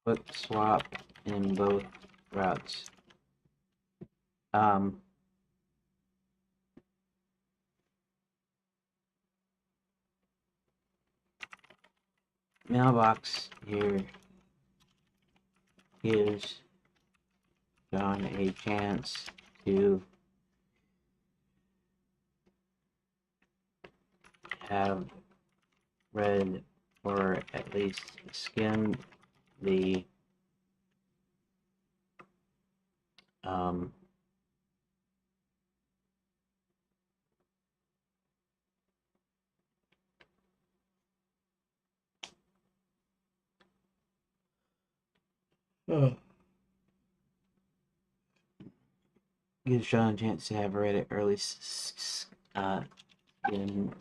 book swap in both routes. Mailbox here gives John a chance to have read or at least skimmed the um, gives John a chance to have read it or at least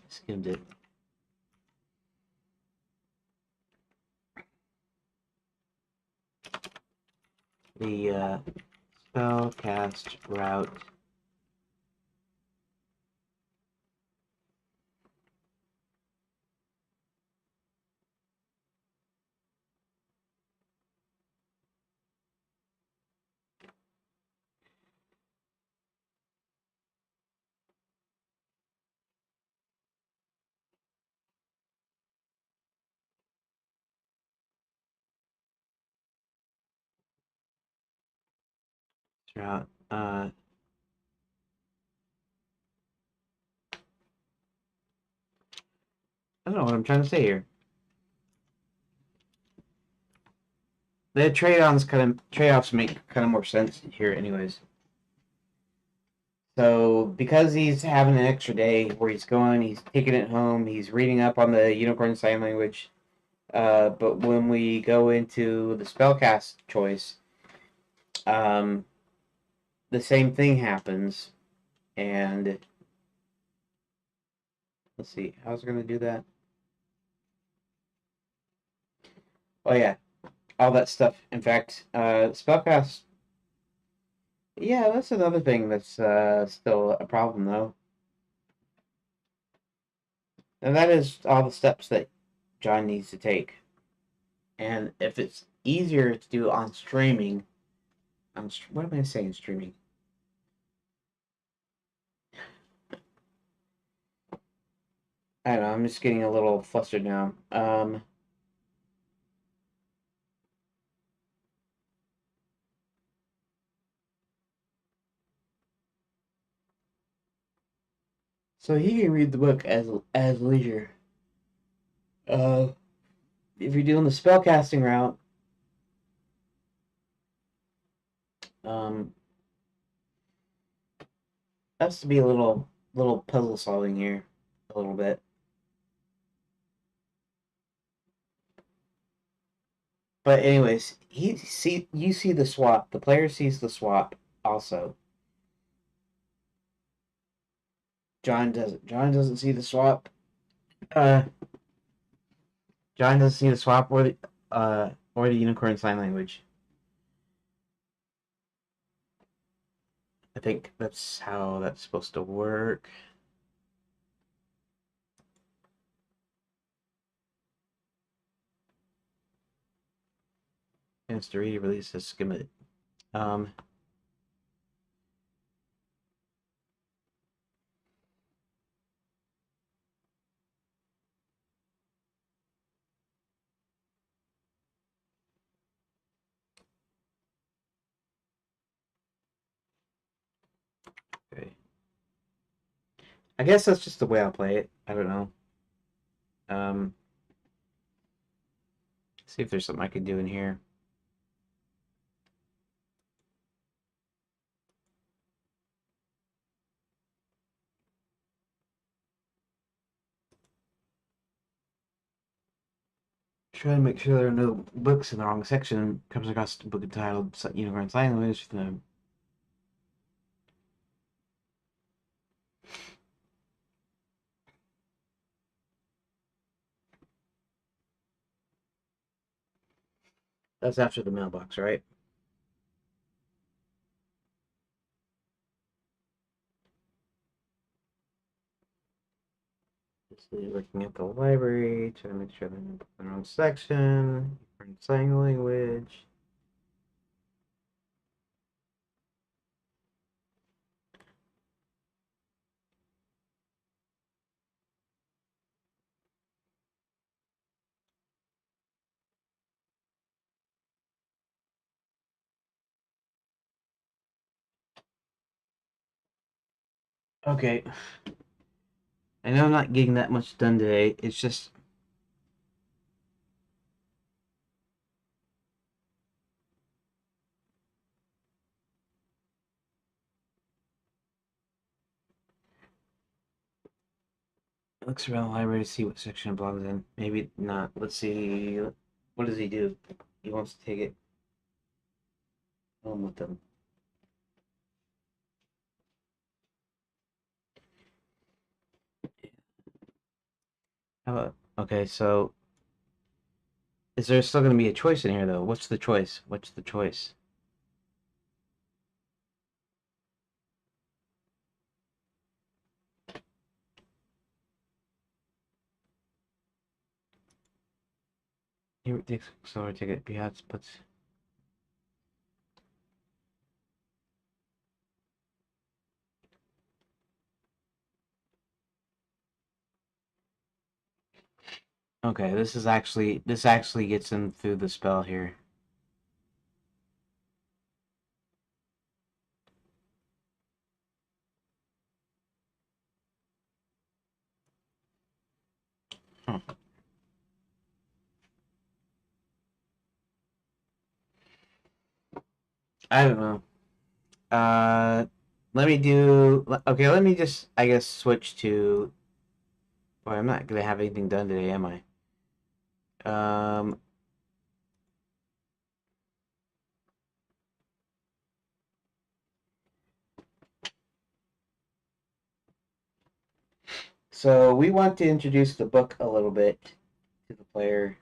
skimmed it. The spellcast route route I don't know what I'm trying to say here. The trade-offs make kind of more sense here, anyways. So because he's having an extra day where he's going, he's taking it home, he's reading up on the Unicorn Sign Language. But when we go into the spellcast choice, the same thing happens, and let's see, how's it going to do that? Oh yeah, all that stuff. In fact, spellcast. Yeah, that's another thing that's still a problem though, and that is all the steps that John needs to take. And if it's easier to do on streaming, what am I saying? Streaming. I don't know. I'm just getting a little flustered now. So he can read the book as leisure. Uh, if you're doing the spellcasting route, um, has to be a little puzzle solving here, a little bit. But anyways, you see the swap. The player sees the swap also. John doesn't. John doesn't see the swap. Uh, John doesn't see the swap or the unicorn sign language. I think that's how that's supposed to work. And it's to read, release, skim it. Um, okay. I guess that's just the way I'll play it. I don't know. Um, see if there's something I can do in here. Try to make sure there are no books in the wrong section. Comes across a book entitled Unicorn Sign Language. That's after the mailbox, right? Just looking at the library, trying to make sure they're in the wrong section. Different sign language. Okay. I know I'm not getting that much done today. It's just looks around the library to see what section it belongs in. Maybe not. Let's see. What does he do? He wants to take it home with him. How about, okay, so is there still going to be a choice in here, though? What's the choice? What's the choice? Here, the accelerator ticket. Perhaps puts. Okay, this actually gets him through the spell here. Huh. I don't know. Uh, let me do. Okay, let me just, I guess, switch to. Boy, I'm not gonna have anything done today, am I? Um, so we want to introduce the book a little bit to the player.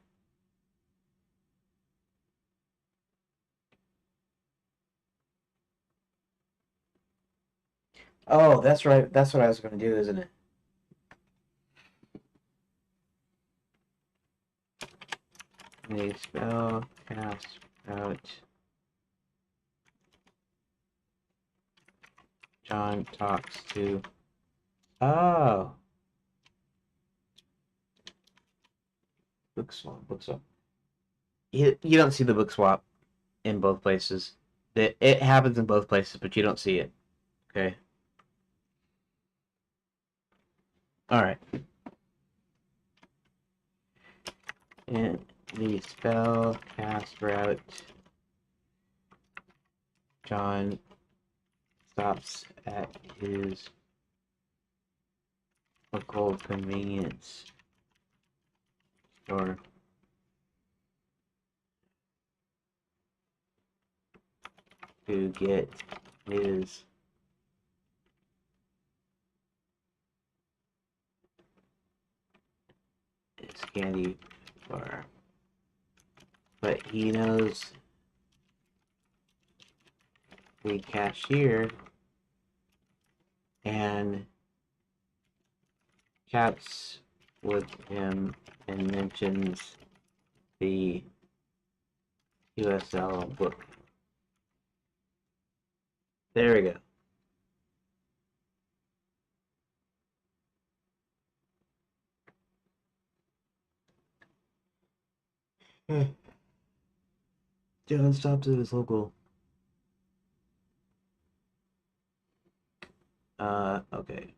Oh, that's right. That's what I was going to do, isn't it? The spell cast out. John talks to. Oh, book swap. Book swap. You don't see the book swap in both places. It happens in both places, but you don't see it. Okay. All right. And the spell cast route. John stops at his local convenience store to get his candy bar. But he knows the cashier and chats with him and mentions the USL book. There we go. John stops at his local. Okay.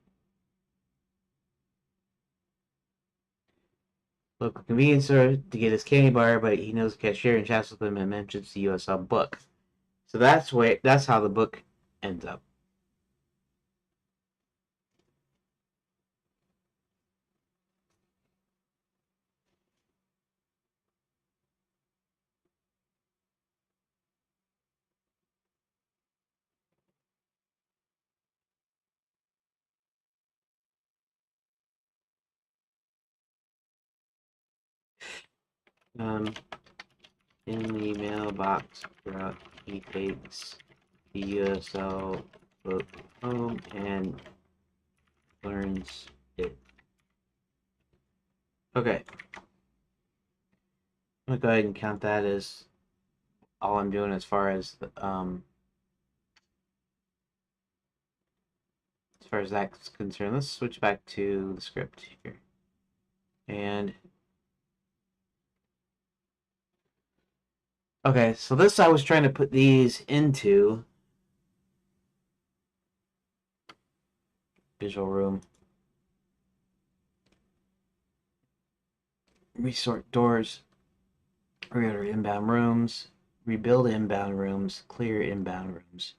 Local convenience store to get his candy bar, but he knows the cashier and chats with him and mentions the USL book. So that's how the book ends up. Um, in the mailbox route, he takes the USL book home and learns it. Okay, I'm gonna go ahead and count that as all I'm doing as far as that's concerned. Let's switch back to the script here. And okay, so this I was trying to put these into visual room. Resort doors. Reorder inbound rooms. Rebuild inbound rooms. Clear inbound rooms.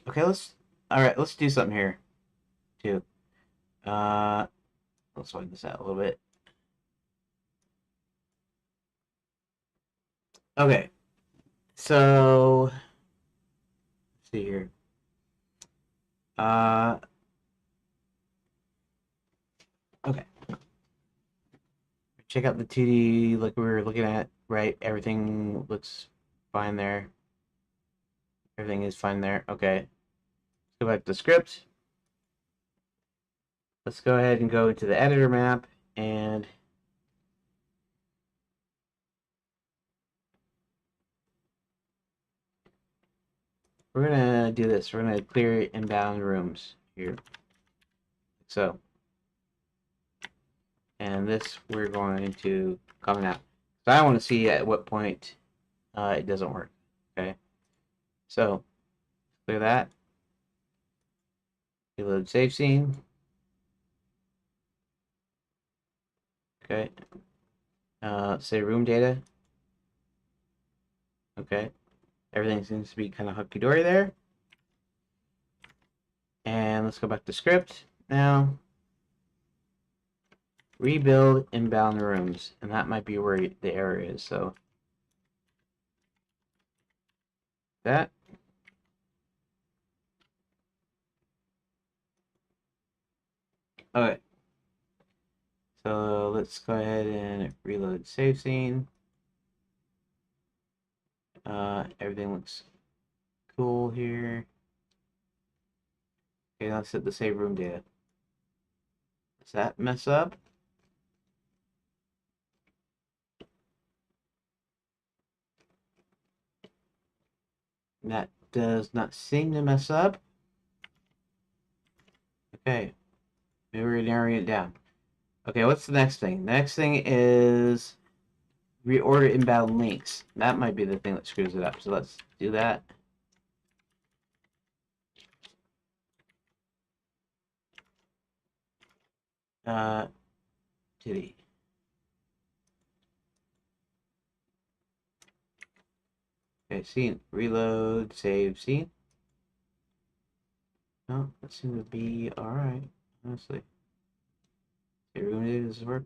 Okay, let's do something here too. Let's widen this out a little bit. Okay, so let's see here. Okay. Check out the 2D like we were looking at, right? Everything looks fine there. Everything is fine there. Okay. Let's go back to script. Let's go ahead and go into the editor map and we're gonna do this. We're gonna clear inbound rooms here. So, and this we're going to comment out. So I want to see at what point it doesn't work. Okay. So clear that. Reload save scene. Okay. Say room data. Okay. Everything seems to be kind of hunky-dory there. And let's go back to script now. Rebuild inbound rooms. And that might be where the error is. So that. Okay. So let's go ahead and reload save scene. Everything looks cool here. Okay, let's hit the save room data. Does that mess up? That does not seem to mess up. Okay, maybe we're narrowing it down. Okay, what's the next thing? The next thing is reorder inbound links. That might be the thing that screws it up. So let's do that. Titty. Okay, scene. Reload, save scene. No, that seems to be alright, honestly. Okay, room data, does this work?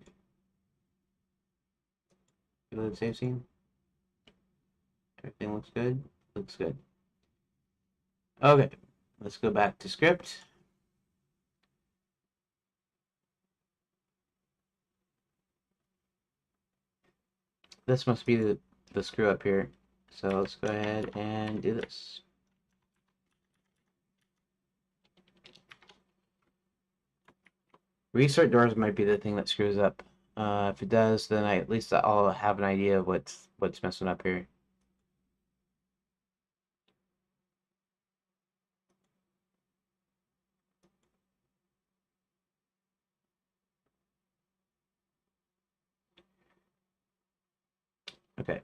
Reload, save scene. Everything looks good. Looks good. Okay, let's go back to script. This must be the screw up here. So let's go ahead and do this. Restart doors might be the thing that screws up. If it does, then at least I'll have an idea of what's messing up here. Okay.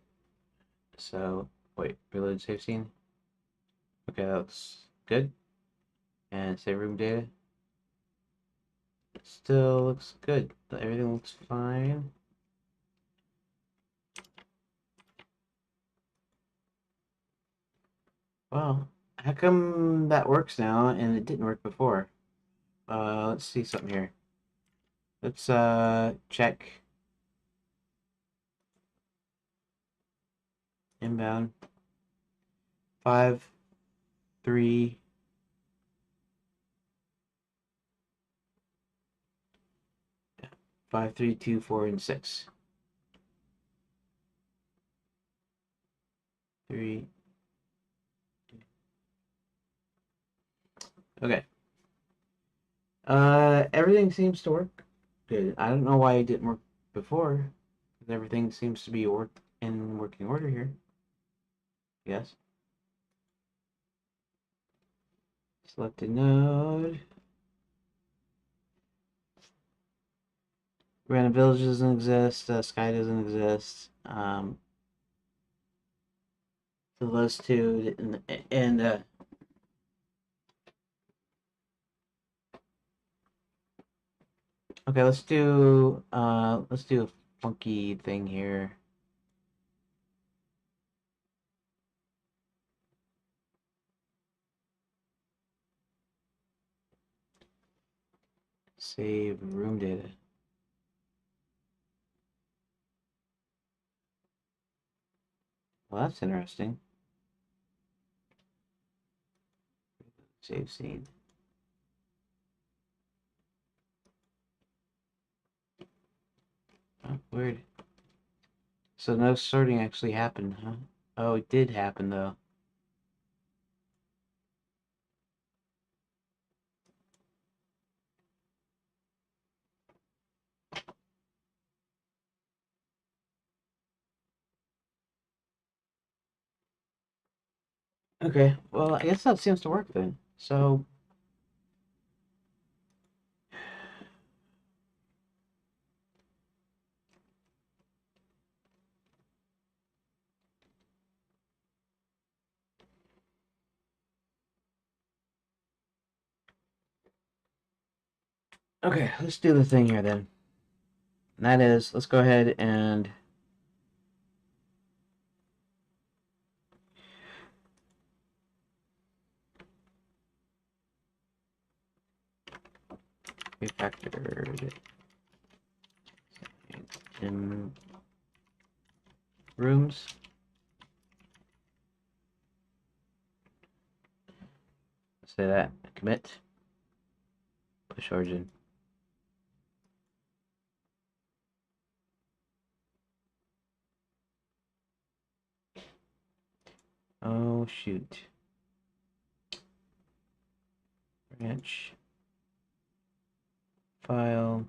So wait, reload save scene. Okay, that looks good. And save room data. It still looks good. Everything looks fine. Well, how come that works now and it didn't work before? Let's see something here. Let's check inbound. 5, 3. 5, 3, 2, 4, and 6. 3. Okay. Everything seems to work good. I don't know why it didn't work before. Everything seems to be in working order here. Yes. Selected node. Random village doesn't exist. Sky doesn't exist. So those two, and okay, let's do a funky thing here. Save room data. Well, that's interesting. Save scene. Oh, weird. So no sorting actually happened, huh? Oh, it did happen though. Okay, well, I guess that seems to work then. So, okay, let's do the thing here then. And that is, let's go ahead and refactor in rooms. Say that. Commit. Push origin. Oh, shoot. Branch. File.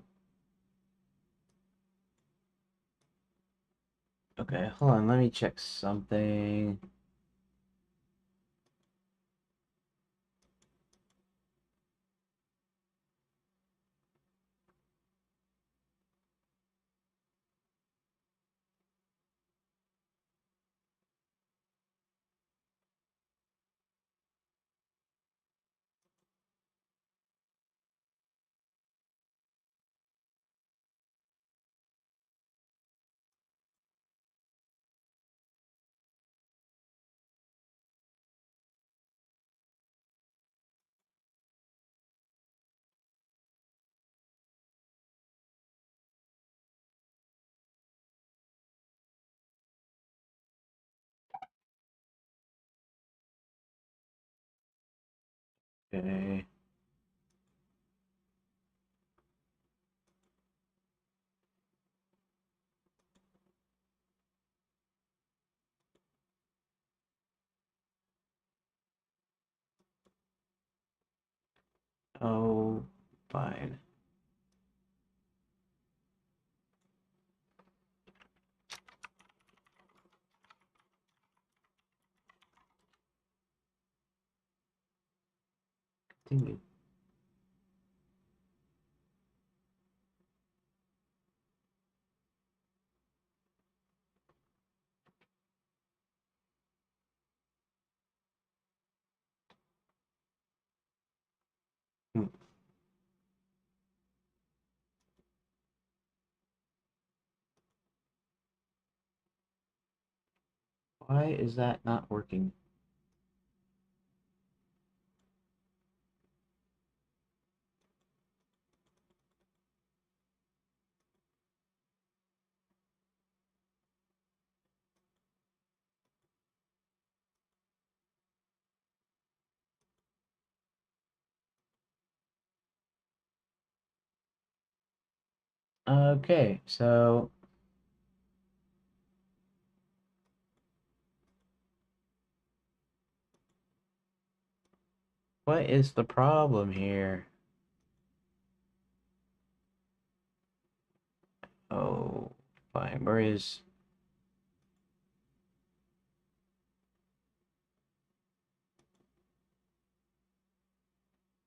Okay, hold on. Let me check something. Okay. Oh, fine. Continue. Hmm. Why is that not working? Okay, so what is the problem here? Oh, fine. Where is...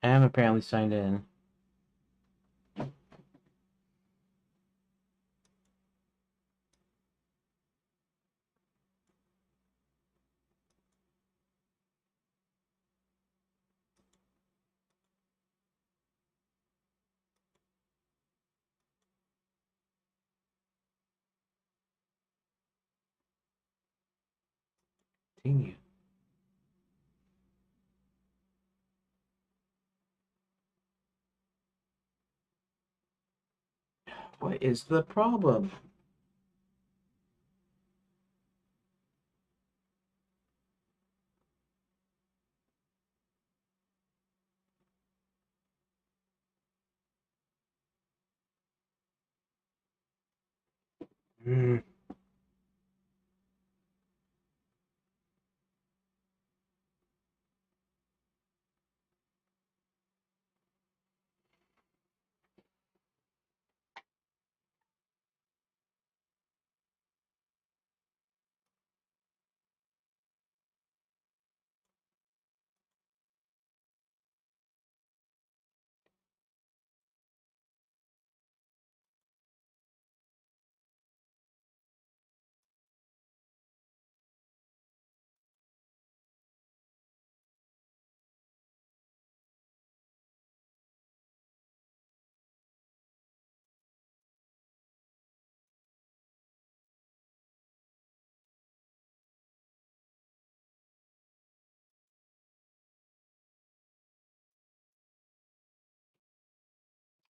I am apparently signed in. Continue. What is the problem? Hmm.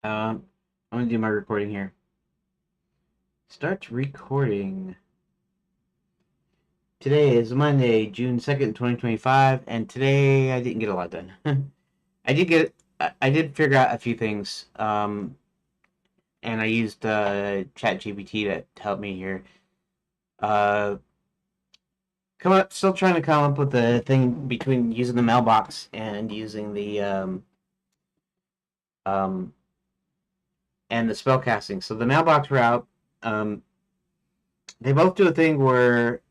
Um, I'm gonna do my recording here. Start recording. Today is Monday, June 2nd, 2025, and today I didn't get a lot done. I did figure out a few things, and I used ChatGPT to help me here. Uh, still trying to come up with the thing between using the mailbox and using the um, and the spell casting. So the mailbox route, um, they both do a thing where,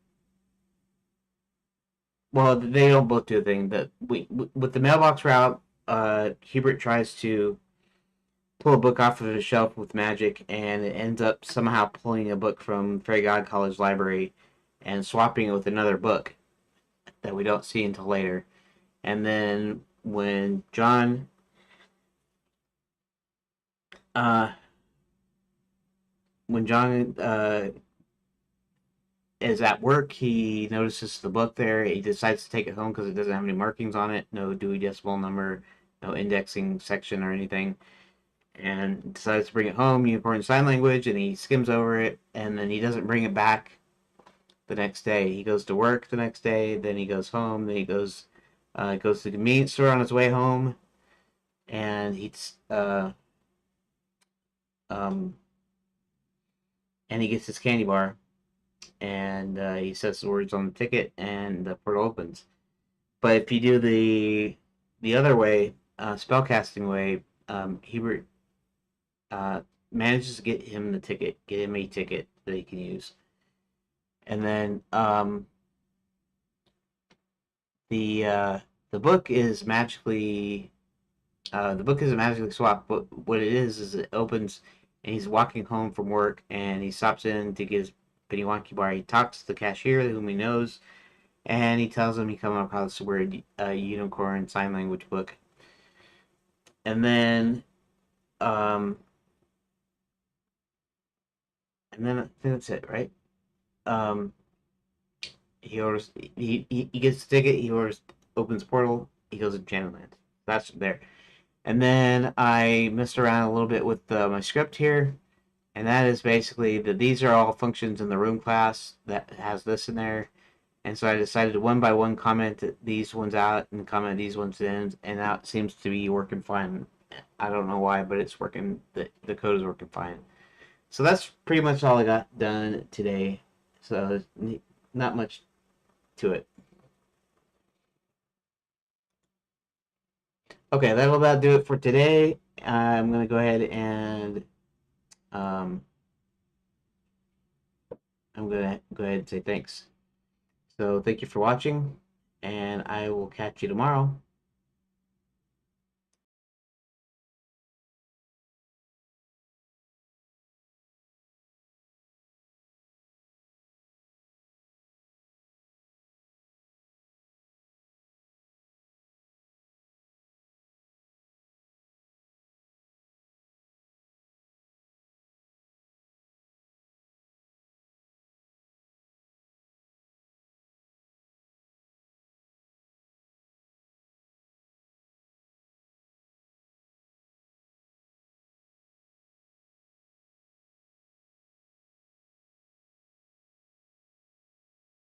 well, they don't both do a thing that we with the mailbox route. Hubert tries to pull a book off of the shelf with magic, and it ends up somehow pulling a book from Fairy God College Library and swapping it with another book that we don't see until later. And then uh, when John is at work, he notices the book there. He decides to take it home because it doesn't have any markings on it, no Dewey Decimal number, no indexing section or anything, and decides to bring it home, Unicorn Sign Language, and he skims over it, and then he doesn't bring it back the next day. He goes to work the next day, then he goes home, then he goes to the convenience store on his way home, and um, he gets his candy bar, and he says the words on the ticket, and the portal opens. But if you do the other way, spellcasting way, Hebert uh, manages to get him a ticket that he can use, and then the uh, the book is magically the book isn't magically swapped. But what it is it opens, and he's walking home from work, and he stops in to get his Penny Wonky bar. He talks to the cashier, whom he knows, and he tells him he come across the word unicorn sign language book, and then um, I think that's it, right? Um, he gets the ticket. He orders opens portal. He goes to Enchanted. That's there. And then I messed around a little bit with my script here, and that is basically that these are all functions in the room class that has this in there. And so I decided to one by one comment these ones out and comment these ones in, and that seems to be working fine. I don't know why, but it's working. The code is working fine. So that's pretty much all I got done today. So not much to it. Okay, that'll about do it for today. I'm gonna go ahead and um, I'm gonna go ahead and say thanks. So thank you for watching, and I will catch you tomorrow.